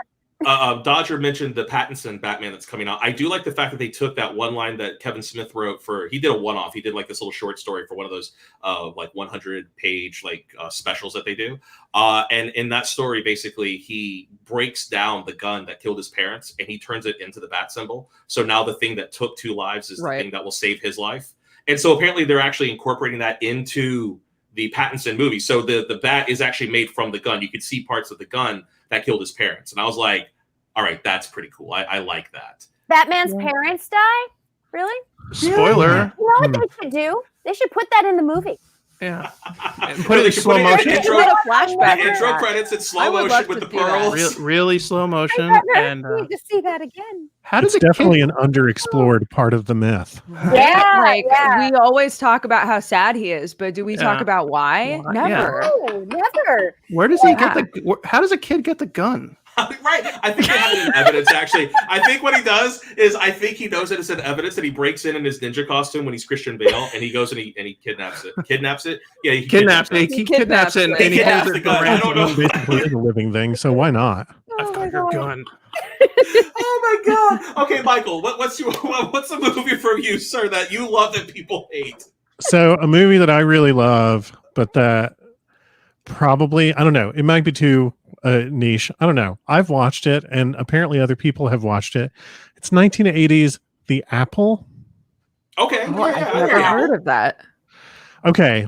Dodger mentioned the Pattinson Batman that's coming out. I do like the fact that they took that one line that Kevin Smith wrote he did a one-off. He did like this little short story for one of those like 100-page like specials that they do. And in that story, basically, he breaks down the gun that killed his parents and he turns it into the bat symbol. So now the thing that took 2 lives is the thing that will save his life. And so apparently they're actually incorporating that into the Pattinson movie. So the bat is actually made from the gun. You could see parts of the gun that killed his parents. And I was like, all right, that's pretty cool. I like that. Batman's parents die? Really? Spoiler. You know what they should do? They should put that in the movie. Yeah. And put it in slow motion. Intro credits in slow motion with the pearls. Really slow motion. And need to see that again. How does it's definitely an underexplored part of the myth. Yeah, we always talk about how sad he is, but do we talk about why? Never. No, never. Where does he get how does a kid get the gun? Right. I think they have it in evidence, actually. I think what he does is I think he knows that it's in evidence that he breaks in his ninja costume when he's Christian Bale and he goes and he kidnaps it. Kidnaps it? Yeah, he kidnaps it. He kidnaps it and he kidnaps the gun. I don't know. Basically is a living thing, so why not? I've got your gun. Oh my God. Okay, Michael, what's a movie from you, sir, that you love that people hate? So a movie that I really love, but that probably, I don't know, it might be too niche. I don't know. I've watched it, and apparently other people have watched it. It's 1980s The Apple. Okay. I've never heard of that. Okay,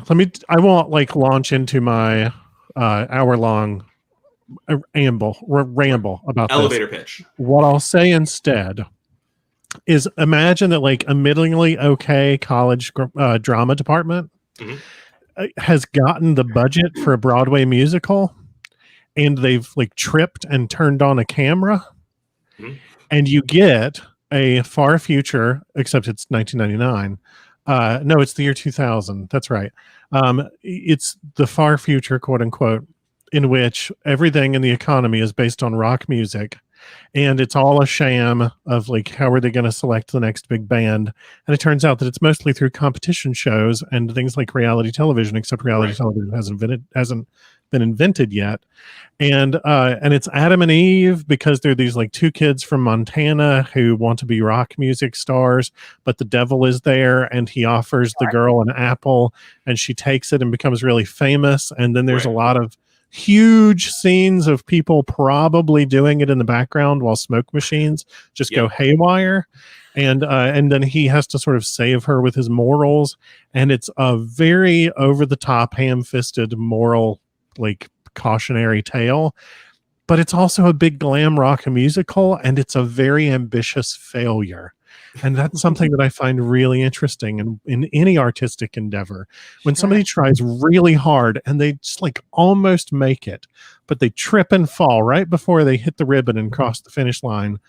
I won't like launch into my hour-long ramble about elevator this. pitch. What I'll say instead is imagine that like a middlingly okay college drama department has gotten the budget for a Broadway musical, and they've like tripped and turned on a camera, and you get a far future, except it's 1999. No, it's the year 2000. That's right. It's the far future, quote unquote, in which everything in the economy is based on rock music. And it's all a sham of like, how are they going to select the next big band? And it turns out that it's mostly through competition shows and things like reality television, except reality television hasn't been invented yet. And it's Adam and Eve, because they're these like two kids from Montana who want to be rock music stars, but the devil is there and he offers the girl an apple and she takes it and becomes really famous. And then there's a lot of huge scenes of people probably doing it in the background while smoke machines just go haywire. And then he has to sort of save her with his morals. And it's a very over the top, ham-fisted moral, like cautionary tale, but it's also a big glam rock musical, and it's a very ambitious failure. And that's something that I find really interesting in any artistic endeavor. When somebody tries really hard and they just like almost make it, but they trip and fall right before they hit the ribbon and cross the finish line.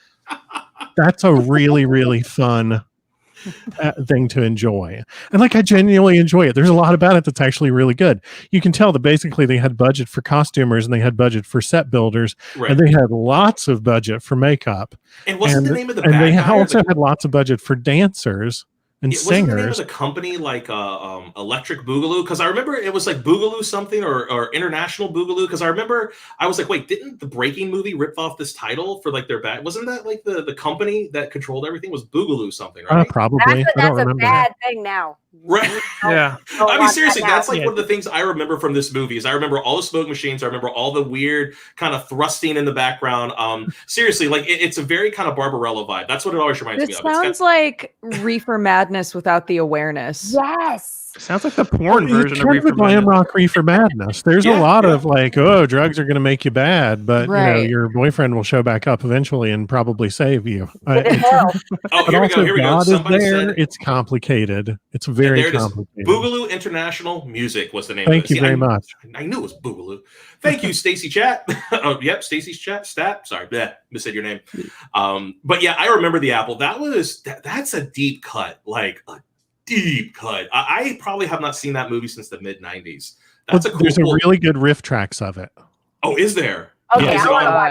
That's a really, really fun thing to enjoy. And like, I genuinely enjoy it. There's a lot about it that's actually really good. You can tell that basically they had budget for costumers and they had budget for set builders, and they had lots of budget for makeup. And wasn't the name of the and bad they guy also had lots of budget for dancers and Wasn't the name of singers. the company like Electric Boogaloo? Because I remember it was like Boogaloo something or International Boogaloo. Because I remember I was like, wait, didn't the Breaking movie rip off this title for like their bad? Wasn't that like the company that controlled everything was Boogaloo something, right? Probably. That's a bad thing now. Right. Yeah. I mean, seriously, that's like one of the things I remember from this movie is I remember all the smoke machines. I remember all the weird kind of thrusting in the background. Seriously, like it's a very kind of Barbarella vibe. That's what it always reminds me It of. sounds like Reefer Madness without the awareness. Yes. Sounds like the porn version of Reefer glam Madness. rock Reefer Madness. There's a lot of like, oh, drugs are going to make you bad, but you know, your boyfriend will show back up eventually and probably save you. Oh, here we go. Here we go. God Somebody is there. said It's complicated. It's very there it is. complicated. Boogaloo International Music was the name. Thank of it. you very much. I knew it was Boogaloo. Thank you, Stacy Chat. Oh, yep, Stacy's Chat. Stat. Sorry, missaid your name. But yeah, I remember the apple. That's a deep cut. Like a deep cut. I probably have not seen that movie since the mid '90s. That's a cool. There's a really good riff tracks of it. Oh, is there? Okay,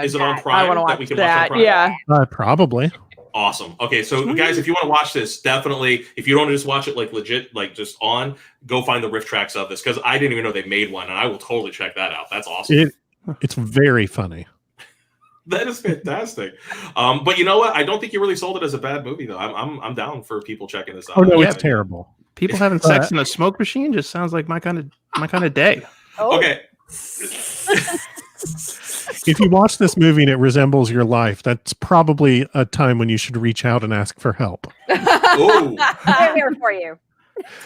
Is it on Prime? I want to watch we can that. Watch on Prime? Probably. Awesome. Okay, so guys, if you want to watch this, definitely, if you don't want to just watch it like legit, like just on, go find the riff tracks of this, because I didn't even know they made one, and I will totally check that out. That's awesome. It's very funny. That is fantastic. But you know what? I don't think you really sold it as a bad movie, though. I'm down for people checking this out. Oh no, it's terrible. People having sex in a smoke machine just sounds like my kind of day. Okay. If you watch this movie and it resembles your life, that's probably a time when you should reach out and ask for help. Oh, I'm here for you.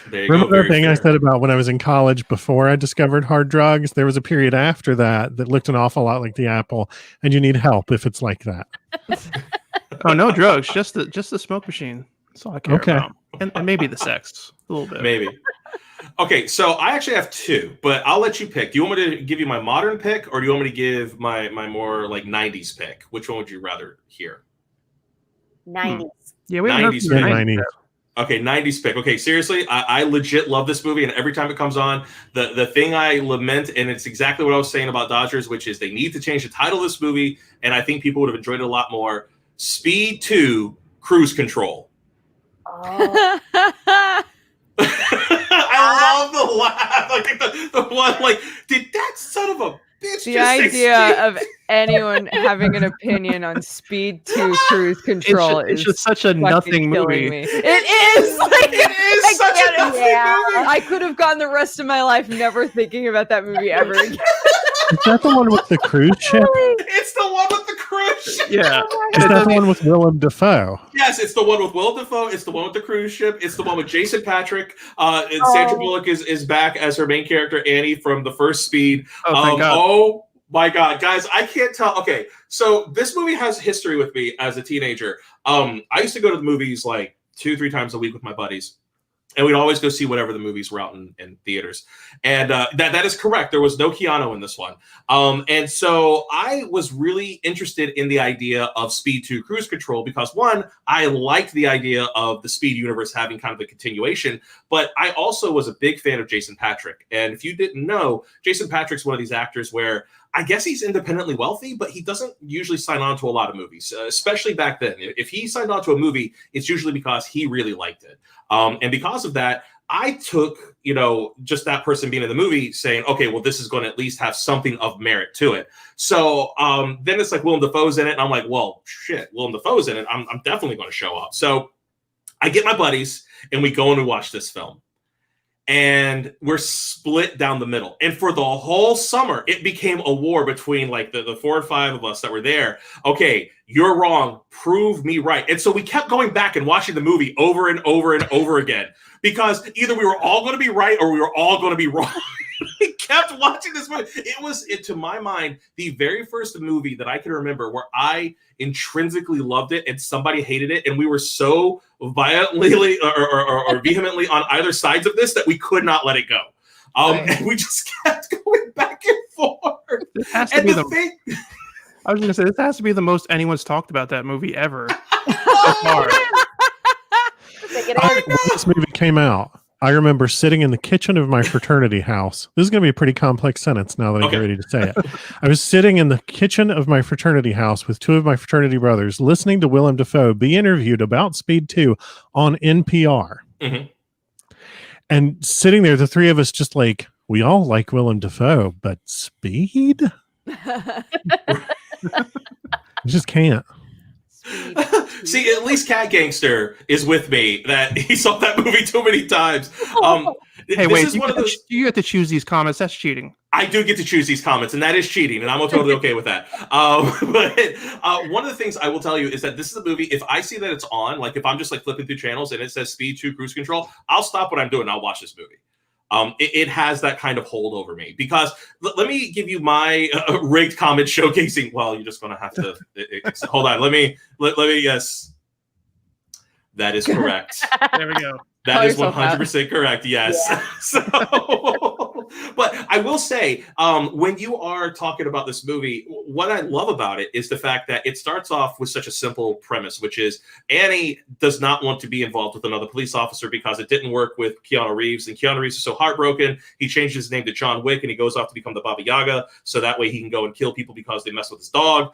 there you Remember go. the thing I said about when I was in college before I discovered hard drugs? There was a period after that looked an awful lot like the apple, and you need help if it's like that. Oh, no drugs, just the smoke machine. That's all I care about. And maybe the sex a little bit. Maybe. Okay, so I actually have two, but I'll let you pick. Do you want me to give you my modern pick, or do you want me to give my more like 90s pick? Which one would you rather hear? 90s. Yeah, we haven't heard 90s from pick. 90s. Okay, 90s pick. Okay, seriously, I legit love this movie, and every time it comes on, the thing I lament, and it's exactly what I was saying about Dodgers, which is they need to change the title of this movie, and I think people would have enjoyed it a lot more. Speed 2, Cruise Control. Oh. I love the laugh. Like the one, like, did that son of a bitch The just idea of anyone having an opinion on Speed 2 Cruise Control It's is just such a fucking nothing killing movie. me. It is like It is such a nothing movie. I could have gone the rest of my life never thinking about that movie ever again. Is that the one with the cruise ship? It's the one with the cruise ship. Yeah. Is that the one with Willem Dafoe? Yes, it's the one with Will Dafoe. It's the one with the cruise ship. It's the one with Jason Patrick. And Sandra Bullock is back as her main character, Annie, from the first Speed. Oh, thank God. Oh My God, guys, I can't tell. Okay, so this movie has history with me as a teenager. I used to go to the movies like 2-3 times a week with my buddies. And we'd always go see whatever the movies were out in theaters. And that is correct. There was no Keanu in this one. And so I was really interested in the idea of Speed 2 Cruise Control because, one, I liked the idea of the Speed universe having kind of a continuation. But I also was a big fan of Jason Patric. And if you didn't know, Jason Patric's one of these actors where I guess he's independently wealthy, but he doesn't usually sign on to a lot of movies, especially back then. If he signed on to a movie, it's usually because he really liked it. And because of that, I took, just that person being in the movie saying, okay, well, this is going to at least have something of merit to it. So then it's like Willem Dafoe's in it. And I'm like, well, shit, Willem Dafoe's in it. I'm definitely going to show up. So I get my buddies and we go and we watch this film. And we're split down the middle. And for the whole summer, it became a war between like the 4 or 5 of us that were there. Okay, you're wrong. Prove me right. And so we kept going back and watching the movie over and over and over again because either we were all going to be right or we were all going to be wrong. We kept watching this movie. It was, to my mind, the very first movie that I can remember where I intrinsically loved it and somebody hated it. And we were so violently or vehemently on either sides of this that we could not let it go. And we just kept going back and forth. This has to be I was going to say, this has to be the most anyone's talked about that movie ever. So far. When this movie came out, I remember sitting in the kitchen of my fraternity house. This is going to be a pretty complex sentence now that I get ready to say it. I was sitting in the kitchen of my fraternity house with 2 of my fraternity brothers, listening to Willem Dafoe be interviewed about Speed 2 on NPR. Mm-hmm. And sitting there, the 3 of us just like, we all like Willem Dafoe, but Speed? I just can't. See, at least Cat Gangster is with me that he saw that movie too many times. Hey, wait, you have to choose these comments. That's cheating. I do get to choose these comments, and that is cheating, and I'm totally okay with that. But one of the things I will tell you is that this is a movie, if I see that it's on, like if I'm just like flipping through channels and it says Speed 2 Cruise Control, I'll stop what I'm doing and I'll watch this movie. It has that kind of hold over me because let me give you my rigged comment showcasing. Well, you're just going to have to hold on. Let me yes. That is correct. There we go. That is 100% correct. Yes. Yeah. But I will say, when you are talking about this movie, what I love about it is the fact that it starts off with such a simple premise, which is Annie does not want to be involved with another police officer because it didn't work with Keanu Reeves. And Keanu Reeves is so heartbroken, he changed his name to John Wick and he goes off to become the Baba Yaga. So that way he can go and kill people because they mess with his dog.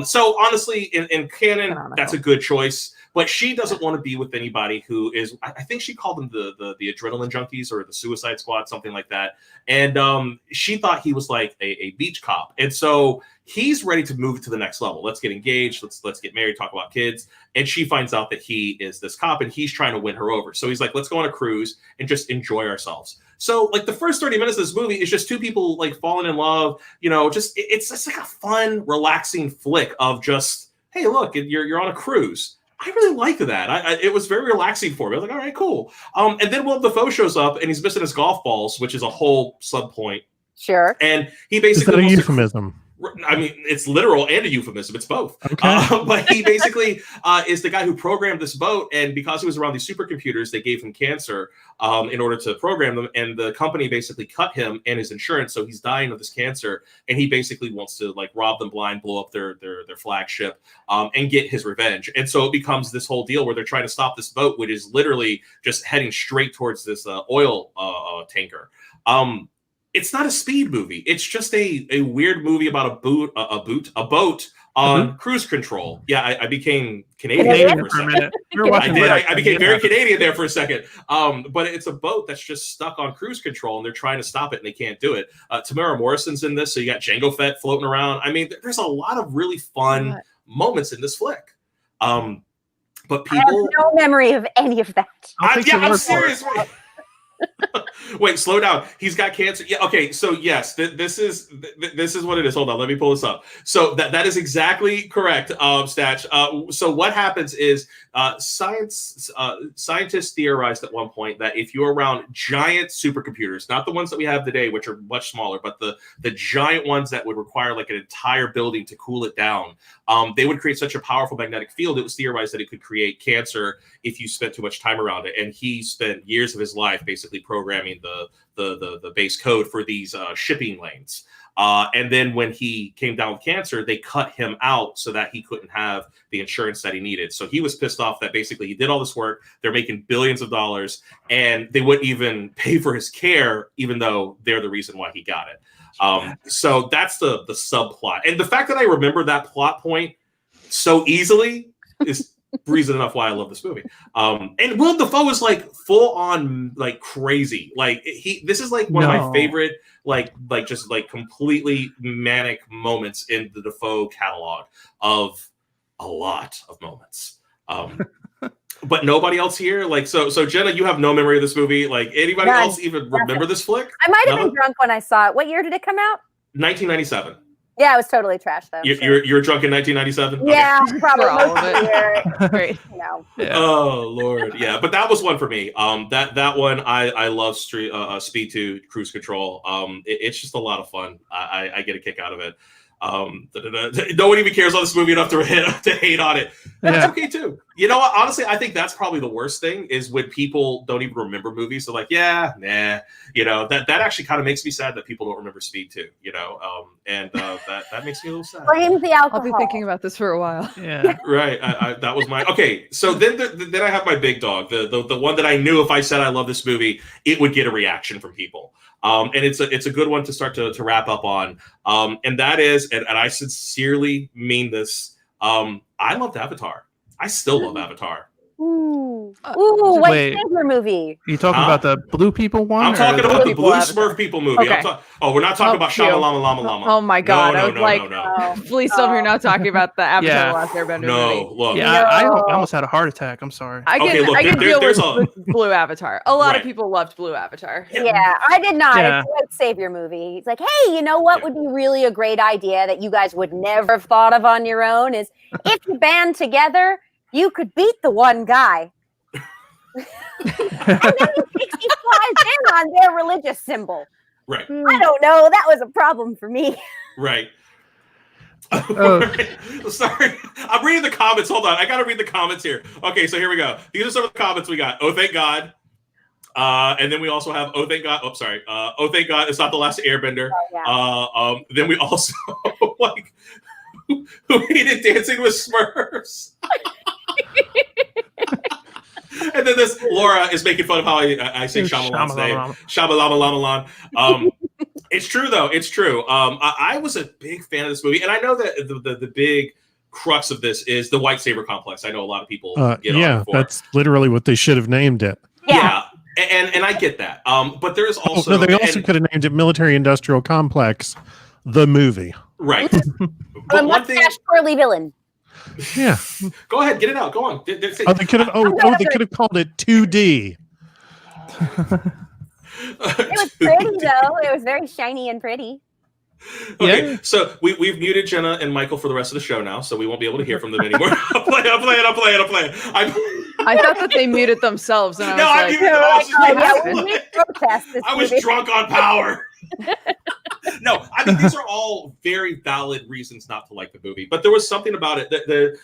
So honestly, in canon, that's a good choice. But she doesn't want to be with anybody who is, I think she called them the adrenaline junkies or the Suicide Squad, something like that. And she thought he was like a beach cop. And so he's ready to move to the next level. Let's get engaged. Let's get married, talk about kids. And she finds out that he is this cop and he's trying to win her over. So he's like, let's go on a cruise and just enjoy ourselves. So like the first 30 minutes of this movie is just 2 people like falling in love, it's just like a fun, relaxing flick of just, hey, look, you're on a cruise. I really liked that. It was very relaxing for me. I was like, all right, cool. And then Willem Dafoe shows up and he's missing his golf balls, which is a whole sub point. Sure. And he basically... Is that a euphemism? I mean, it's literal and a euphemism. It's both. Okay. But he basically is the guy who programmed this boat. And because he was around these supercomputers, they gave him cancer in order to program them. And the company basically cut him and his insurance. So he's dying of this cancer. And he basically wants to like rob them blind, blow up their flagship and get his revenge. And so it becomes this whole deal where they're trying to stop this boat, which is literally just heading straight towards this oil tanker. It's not a speed movie. It's just a weird movie about a boat on cruise control. Yeah, I became Canadian for a minute. I became very Canadian there for a second. But it's a boat that's just stuck on cruise control, and they're trying to stop it, and they can't do it. Tamara Morrison's in this, so you got Jango Fett floating around. I mean, there's a lot of really fun moments in this flick. But people, I have no memory of any of that. I'm serious. Wait, slow down. He's got cancer. Yeah. Okay. So yes, this is what it is. Hold on. Let me pull this up. So that is exactly correct, Statch. So what happens is scientists theorized at one point that if you're around giant supercomputers, not the ones that we have today, which are much smaller, but the giant ones that would require like an entire building to cool it down, they would create such a powerful magnetic field. It was theorized that it could create cancer if you spent too much time around it. And he spent years of his life basically programming the base code for these shipping lanes. And then when he came down with cancer, they cut him out so that he couldn't have the insurance that he needed. So he was pissed off that basically he did all this work. They're making billions of dollars and they wouldn't even pay for his care, even though they're the reason why he got it. So that's the subplot. And the fact that I remember that plot point so easily is reason enough why I love this movie. And Willem Dafoe is like full on like crazy. Like this is like one of my favorite like just like completely manic moments in the Dafoe catalog of a lot of moments. But nobody else here, like so Jenna, you have no memory of this movie. Like anybody else even remember this flick? I might have been drunk when I saw it. What year did it come out? 1997. Yeah, it was totally trash though. You're drunk in 1997? Yeah, okay. probably most of the year. Great. No. Yeah. Oh Lord, yeah. But that was one for me. That one I love. Speed 2 Cruise Control. It's just a lot of fun. I get a kick out of it. No one even cares on this movie enough to hate on it. That's okay too. You know what? Honestly, I think that's probably the worst thing is when people don't even remember movies. They're like, yeah, nah. You know, that actually kind of makes me sad that people don't remember Speed 2, you know? And that makes me a little sad. Blame the alcohol. I'll be thinking about this for a while. Yeah. Right. That was my okay. So then I have my big dog, the one that I knew if I said I love this movie, it would get a reaction from people. And it's a good one to start to wrap up on. And that is, and I sincerely mean this. I loved Avatar. I still love Avatar. Ooh, wait. Savior movie. You talking about the blue people one? I'm talking about the Blue Smurf people movie. Okay. We're not talking about Shamalama Lama Lama. Oh my God! I was no. Please tell me you're not talking about the Avatar: The Last Airbender movie. No, look. Yeah, I almost had a heart attack. I'm sorry. I can deal with Blue Avatar. A lot of people loved Blue Avatar. Yeah, I did not. Yeah. It's a white savior movie. It's like, hey, you know what would be really a great idea that you guys would never have thought of on your own is if you band together, you could beat the one guy. And then he flies in on their religious symbol. Right. I don't know. That was a problem for me. Right. Sorry. I'm reading the comments. Hold on. I got to read the comments here. Okay, so here we go. These are some of the comments we got. Oh, thank God. And then we also have, oh, thank God. Oh, sorry. Oh, thank God. It's not the last Airbender. Oh, yeah. Then we also, like, who hated Dancing with Smurfs? And then this Laura is making fun of how I say Shyamalan's name. Shyamalan. It's true though. It's true. I was a big fan of this movie, and I know that the big crux of this is the white saber complex. I know a lot of people. That's literally what they should have named it. Yeah. And I get that. But there is also they also could have named it Military Industrial Complex, the movie. Right. But one thing, Curly villain. Yeah. Go ahead, get it out. Go on. They could have. They could have called it 2D. It was pretty though. It was very shiny and pretty. Okay, so we've muted Jenna and Michael for the rest of the show now, so we won't be able to hear from them anymore. I'm playing. I thought that they muted themselves, and I was drunk on power. No, I mean these are all very valid reasons not to like the movie, but there was something about it that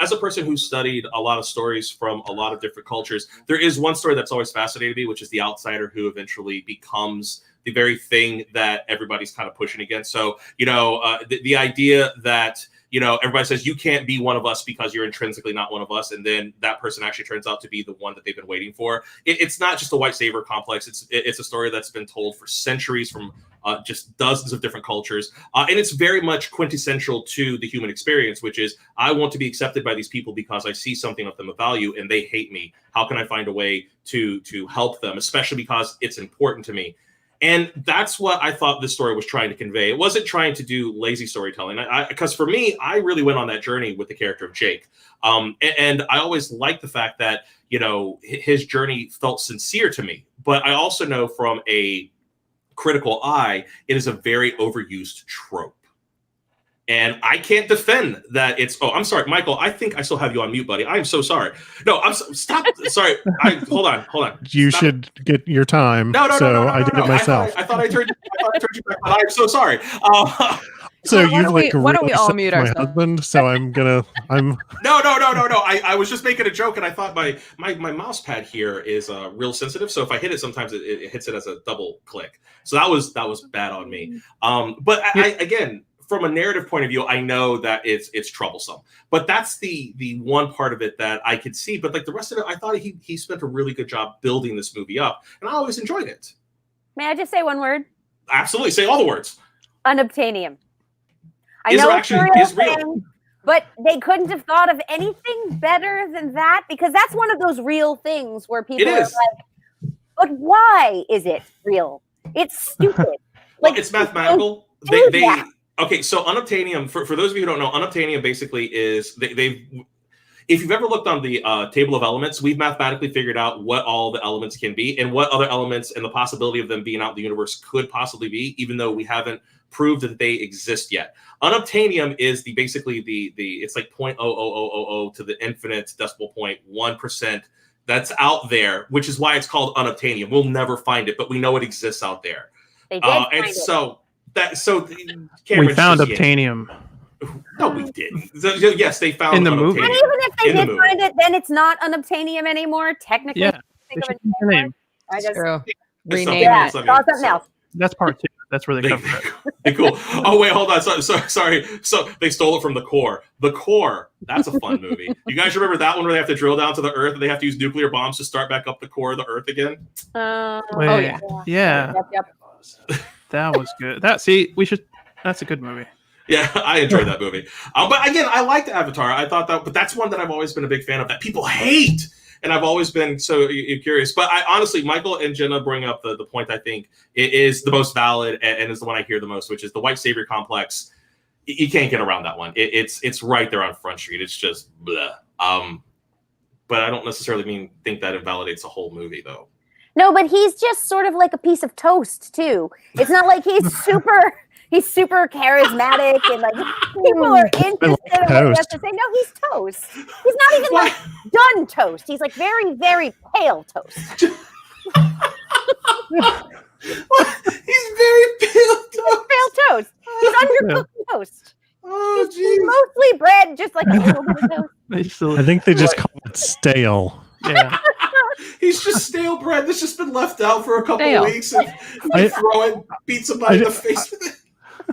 as a person who studied a lot of stories from a lot of different cultures, there is one story that's always fascinated me, which is the outsider who eventually becomes the very thing that everybody's kind of pushing against. So, the idea that, everybody says you can't be one of us because you're intrinsically not one of us. And then that person actually turns out to be the one that they've been waiting for. It's not just a white savior complex. It's a story that's been told for centuries from just dozens of different cultures. And it's very much quintessential to the human experience, which is I want to be accepted by these people because I see something of them of value and they hate me. How can I find a way to help them, especially because it's important to me? And that's what I thought this story was trying to convey. It wasn't trying to do lazy storytelling. Because for me, I really went on that journey with the character of Jake. And I always liked the fact that, you know, his journey felt sincere to me. But I also know from a critical eye, it is a very overused trope. And I can't defend that it's, I'm sorry, Michael, I think I still have you on mute, buddy. I'm so sorry. No, stop. Sorry. Hold on. You should get your time. No, I did it myself. I thought I turned you back on. I'm so sorry. So you like why don't we all mute my ourselves? husband? So I'm No. I was just making a joke, and I thought my mouse pad here is real sensitive. So if I hit it, sometimes it hits it as a double click. So that was bad on me. But I again, from a narrative point of view, I know that it's troublesome. But that's the one part of it that I could see. But like the rest of it, I thought he spent a really good job building this movie up, and I always enjoyed it. May I just say one word? Absolutely, say all the words. Unobtainium. I know it's a real thing, but they couldn't have thought of anything better than that, because that's one of those real things where people are like, but why is it real? It's stupid. Like, it's mathematical. Okay, so unobtainium, for those of you who don't know, unobtainium basically is, they've if you've ever looked on the table of elements, we've mathematically figured out what all the elements can be and what other elements and the possibility of them being out in the universe could possibly be, even though we haven't proved that they exist yet. Unobtainium is basically the it's like 0.00000 to the infinite decimal point 1% that's out there, which is why it's called unobtainium. We'll never find it, but we know it exists out there. They did find it. We found obtainium. No, we didn't. So, yes, they found in the movie. And even if they did find it, then it's not unobtainium anymore. Technically, yeah. Think of it I just rename it. Something else. That's part 2. That's where they come from. Cool. Oh wait, hold on. Sorry. So they stole it from The Core. The Core. That's a fun movie. You guys remember that one where they have to drill down to the Earth and they have to use nuclear bombs to start back up the core of the Earth again? Yeah. Yep. That was good. That's a good movie. Yeah, I enjoyed that movie. But again, I liked Avatar. I thought but that's one that I've always been a big fan of that people hate. And I've always been so curious. But I honestly, Michael and Jenna bring up the point I think it is the most valid and is the one I hear the most, which is the white savior complex. You can't get around that one. It's right there on Front Street. It's just blah. But I don't necessarily think that invalidates the whole movie, though. No, but he's just sort of like a piece of toast, too. It's not like he's super charismatic and like people are interested in what he has to say. No, he's toast. He's not even like done toast. He's like very, very pale toast. He's very pale toast. Pale toast. He's undercooked toast. Oh, he's mostly bread, just like a little bit of toast. I think they just call it stale. Yeah. He's just stale bread that's just been left out for a couple of weeks and beat somebody in the face with it.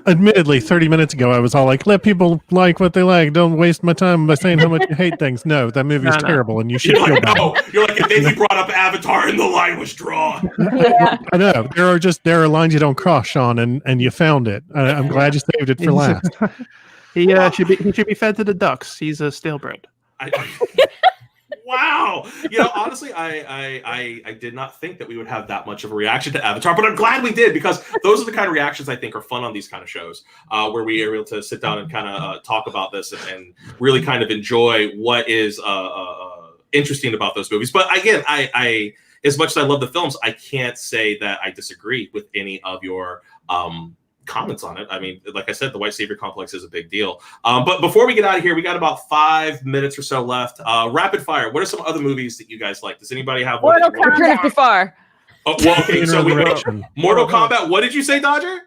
Admittedly, 30 minutes ago, I was all like, let people like what they like. Don't waste my time by saying how much you hate things. No, that movie is terrible, and you should feel bad. You're like, and then you brought up Avatar, and the line was drawn. Yeah. I know. There are lines you don't cross, Sean, and you found it. I'm glad you saved it for last. He should be fed to the ducks. He's a stale bread. Wow. Honestly, I did not think that we would have that much of a reaction to Avatar, but I'm glad we did, because those are the kind of reactions I think are fun on these kind of shows, where we are able to sit down and kind of talk about this and really kind of enjoy what is interesting about those movies. But again, I as much as I love the films, I can't say that I disagree with any of your comments on it. I mean, like I said, the white savior complex is a big deal. But before we get out of here, we got about 5 minutes or so left. Rapid fire. What are some other movies that you guys like? Does anybody have one? Return of Jafar. Oh, well, okay. So we go Mortal Kombat. What did you say, Dodger?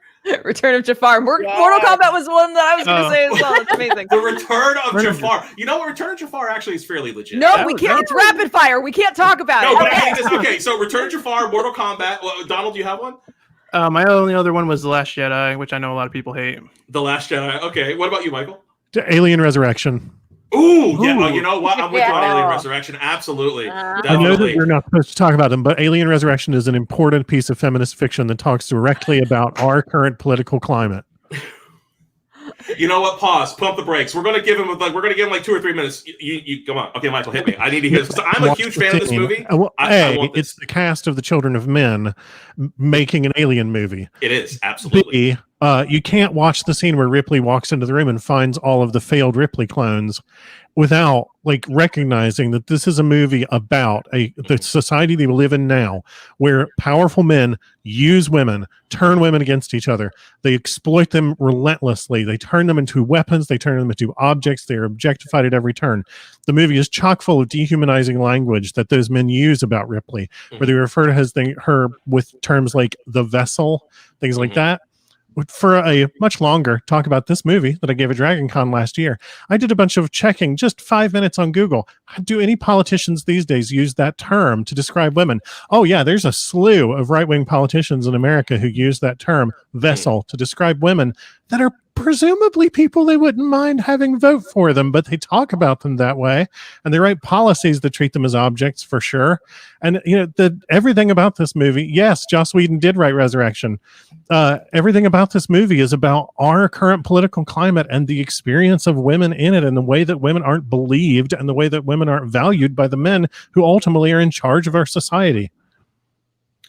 Return of Jafar. Mortal Kombat was one that I was going to say as well. It's amazing. The Return of Jafar. You know what? Return of Jafar actually is fairly legit. No, we can't. It's rapid fire. We can't talk about it. But I think okay. So Return of Jafar, Mortal Kombat. Well, Donald, do you have one? My only other one was The Last Jedi, which I know a lot of people hate. The Last Jedi. Okay. What about you, Michael? Alien Resurrection. Ooh, yeah. Oh, you know what? I'm with you on Alien Resurrection. Absolutely. I know that you're not supposed to talk about them, but Alien Resurrection is an important piece of feminist fiction that talks directly about our current political climate. You know what? Pause. Pump the brakes. We're gonna give him like 2 or 3 minutes. You come on. Okay, Michael, hit me. I need to hear this. I'm a huge fan of this movie. I want this. It's the cast of The Children of Men making an alien movie. It is, absolutely. You can't watch the scene where Ripley walks into the room and finds all of the failed Ripley clones without recognizing that this is a movie about the society they live in now, where powerful men use women, turn women against each other. They exploit them relentlessly. They turn them into weapons. They turn them into objects. They are objectified at every turn. The movie is chock full of dehumanizing language that those men use about Ripley, where they refer to her with terms like the vessel, things like that. For a much longer talk about this movie that I gave at Dragon Con last year, I did a bunch of checking, just 5 minutes on Google. Do any politicians these days use that term to describe women? Oh yeah, there's a slew of right-wing politicians in America who use that term, vessel, to describe women that are presumably people they wouldn't mind having vote for them, but they talk about them that way, and they write policies that treat them as objects for sure. And everything about this movie, yes, Joss Whedon did write Resurrection. Everything about this movie is about our current political climate and the experience of women in it, and the way that women aren't believed and the way that women aren't valued by the men who ultimately are in charge of our society.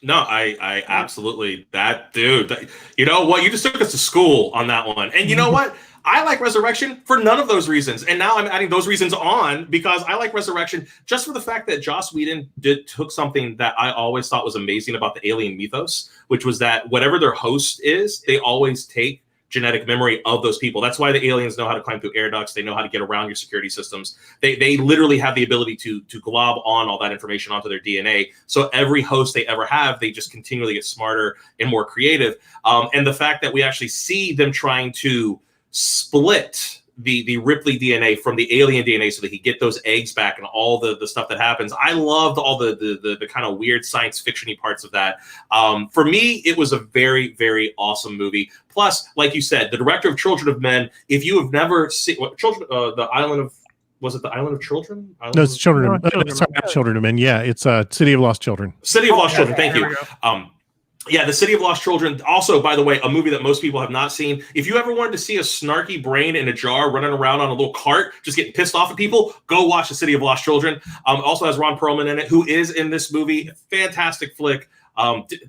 No, I absolutely, that dude, you know what? You just took us to school on that one. And you know what? I like Resurrection for none of those reasons. And now I'm adding those reasons on because I like Resurrection just for the fact that Joss Whedon took something that I always thought was amazing about the alien mythos, which was that whatever their host is, they always take genetic memory of those people. That's why the aliens know how to climb through air ducts. They know how to get around your security systems. They literally have the ability to glob on all that information onto their DNA. So every host they ever have, they just continually get smarter and more creative. And the fact that we actually see them trying to split the Ripley DNA from the alien DNA so they could get those eggs back and all the stuff that happens. I loved all the kind of weird science fiction-y parts of that. For me, it was a very, very awesome movie. Plus, like you said, the director of Children of Men, if you have never seen the Island of, was it the Island of Children? No, it's Children of Men. Yeah, it's City of Lost Children. City of Lost Children, thank you. Yeah, The City of Lost Children. Also, by the way, a movie that most people have not seen. If you ever wanted to see a snarky brain in a jar running around on a little cart, just getting pissed off at people, go watch The City of Lost Children. Also has Ron Perlman in it, who is in this movie. Fantastic flick.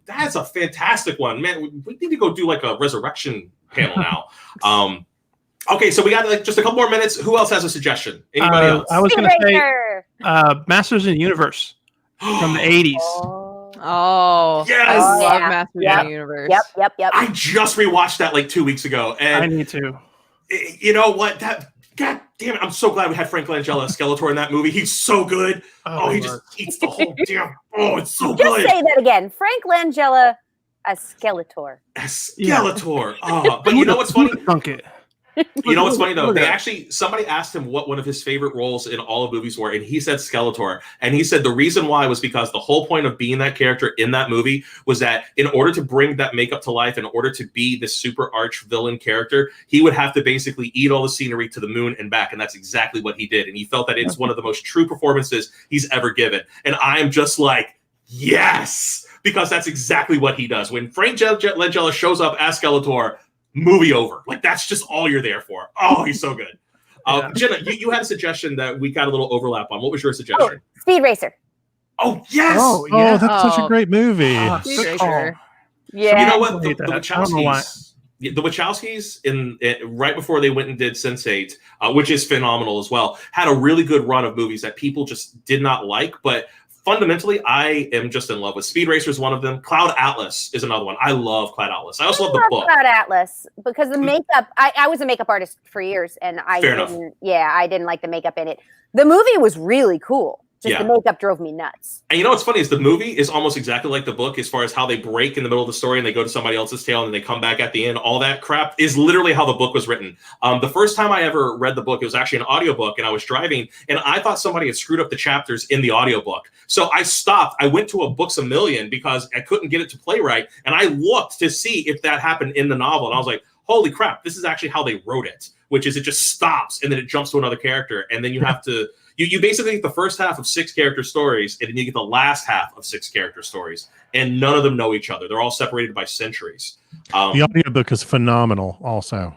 That's a fantastic one. Man, we need to go do like a Resurrection panel now. Okay, so we got just a couple more minutes. Who else has a suggestion? Anybody else? I was going to say Masters of the Universe from the 80s. Oh, yes! I love Masters of the Universe. Yep. I just rewatched that like 2 weeks ago, and I need to. You know what? God damn it! I'm so glad we had Frank Langella, Skeletor, in that movie. He's so good. Oh, he just eats the whole damn. Oh, it's so good. Just say that again. Frank Langella as Skeletor. Skeletor. But you know what's funny? You know what's funny though? Somebody asked him what one of his favorite roles in all of movies were, and he said Skeletor. And he said the reason why was because the whole point of being that character in that movie was that in order to bring that makeup to life, in order to be this super arch villain character, he would have to basically eat all the scenery to the moon and back. And that's exactly what he did. And he felt that it's one of the most true performances he's ever given. And I'm just like, yes, because that's exactly what he does. When Frank Langella shows up as Skeletor, movie over. Like, that's just all you're there for. Oh, he's so good. Jenna, you had a suggestion that we got a little overlap on. What was your suggestion? Speed Racer. Oh, yes. Oh, that's such a great movie. Speed Racer. Yeah. You know what? The Wachowskis, right before they went and did Sense8, which is phenomenal as well, had a really good run of movies that people just did not like, but fundamentally, I am just in love with. Speed Racer is one of them. Cloud Atlas is another one. I love Cloud Atlas. I also love the book. Cloud Atlas, because the makeup, I was a makeup artist for years, and I didn't like the makeup in it. The movie was really cool. The makeup drove me nuts. And you know what's funny is the movie is almost exactly like the book as far as how they break in the middle of the story and they go to somebody else's tale and they come back at the end. All that crap is literally how the book was written. The first time I ever read the book, it was actually an audiobook, and I was driving and I thought somebody had screwed up the chapters in the audiobook. So I stopped. I went to a Books A Million because I couldn't get it to play right. And I looked to see if that happened in the novel. And I was like, holy crap, this is actually how they wrote it, which is it just stops and then it jumps to another character. And then you have to... You basically get the first half of 6 character stories, and then you get the last half of 6 character stories, and none of them know each other. They're all separated by centuries. The audiobook is phenomenal also.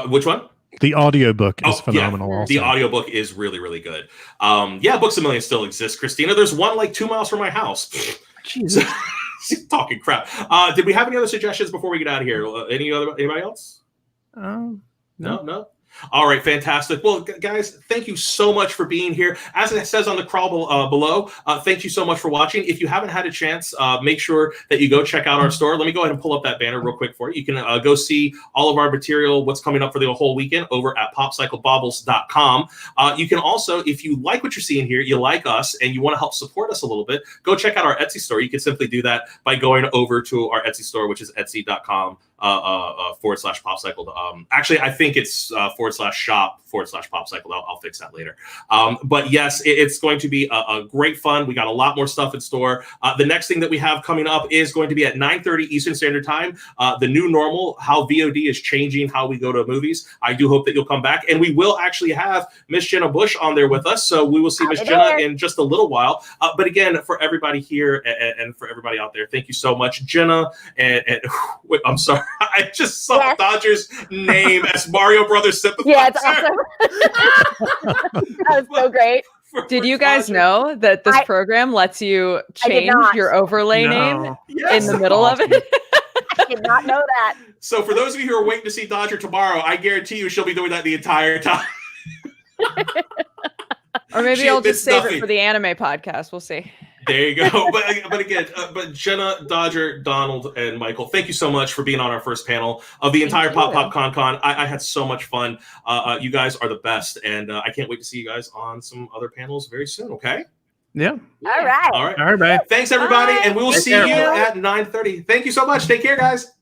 Which one? The audiobook is phenomenal. Yeah, also. the audiobook is really, really good. Yeah, Books A Million still exists, Christina. There's one like 2 miles from my house. Jesus. Talking crap. Did we have any other suggestions before we get out of here? Anybody else? No. All right, fantastic. Well, guys, thank you so much for being here. As it says on the crawl below, thank you so much for watching. If you haven't had a chance, make sure that you go check out our store. Let me go ahead and pull up that banner real quick for you. You can go see all of our material, what's coming up for the whole weekend over at popcyclebaubles.com. You can also, if you like what you're seeing here, you like us, and you want to help support us a little bit, go check out our Etsy store. You can simply do that by going over to our Etsy store, which is etsy.com. /popcycle. Actually, I think it's /shop/popcycle. I'll fix that later. But yes, it's going to be a great fun. We got a lot more stuff in store. The next thing that we have coming up is going to be at 9:30 Eastern Standard Time. The new normal, how VOD is changing how we go to movies. I do hope that you'll come back, and we will actually have Miss Jenna Busch on there with us. So we will see Miss Jenna in just a little while. But again, for everybody here and for everybody out there, thank you so much, Jenna. And wait, I'm sorry. I just saw Dodger's name as Mario Brothers sympathizer. Yeah, it's awesome. That was so great. Did you guys know that this program lets you change your overlay name in the middle of it? I did not know that. So for those of you who are waiting to see Dodger tomorrow, I guarantee you she'll be doing that the entire time. Or maybe I'll just save it for the anime podcast. We'll see. There you go. But again, Jenna, Dodger, Donald, and Michael, thank you so much for being on our first panel of the entire Pop Con. I had so much fun. You guys are the best, and I can't wait to see you guys on some other panels very soon. Okay. Yeah. All right. All right. All right. Thanks, everybody, and we will see you at 9:30. Thank you so much. Take care, guys.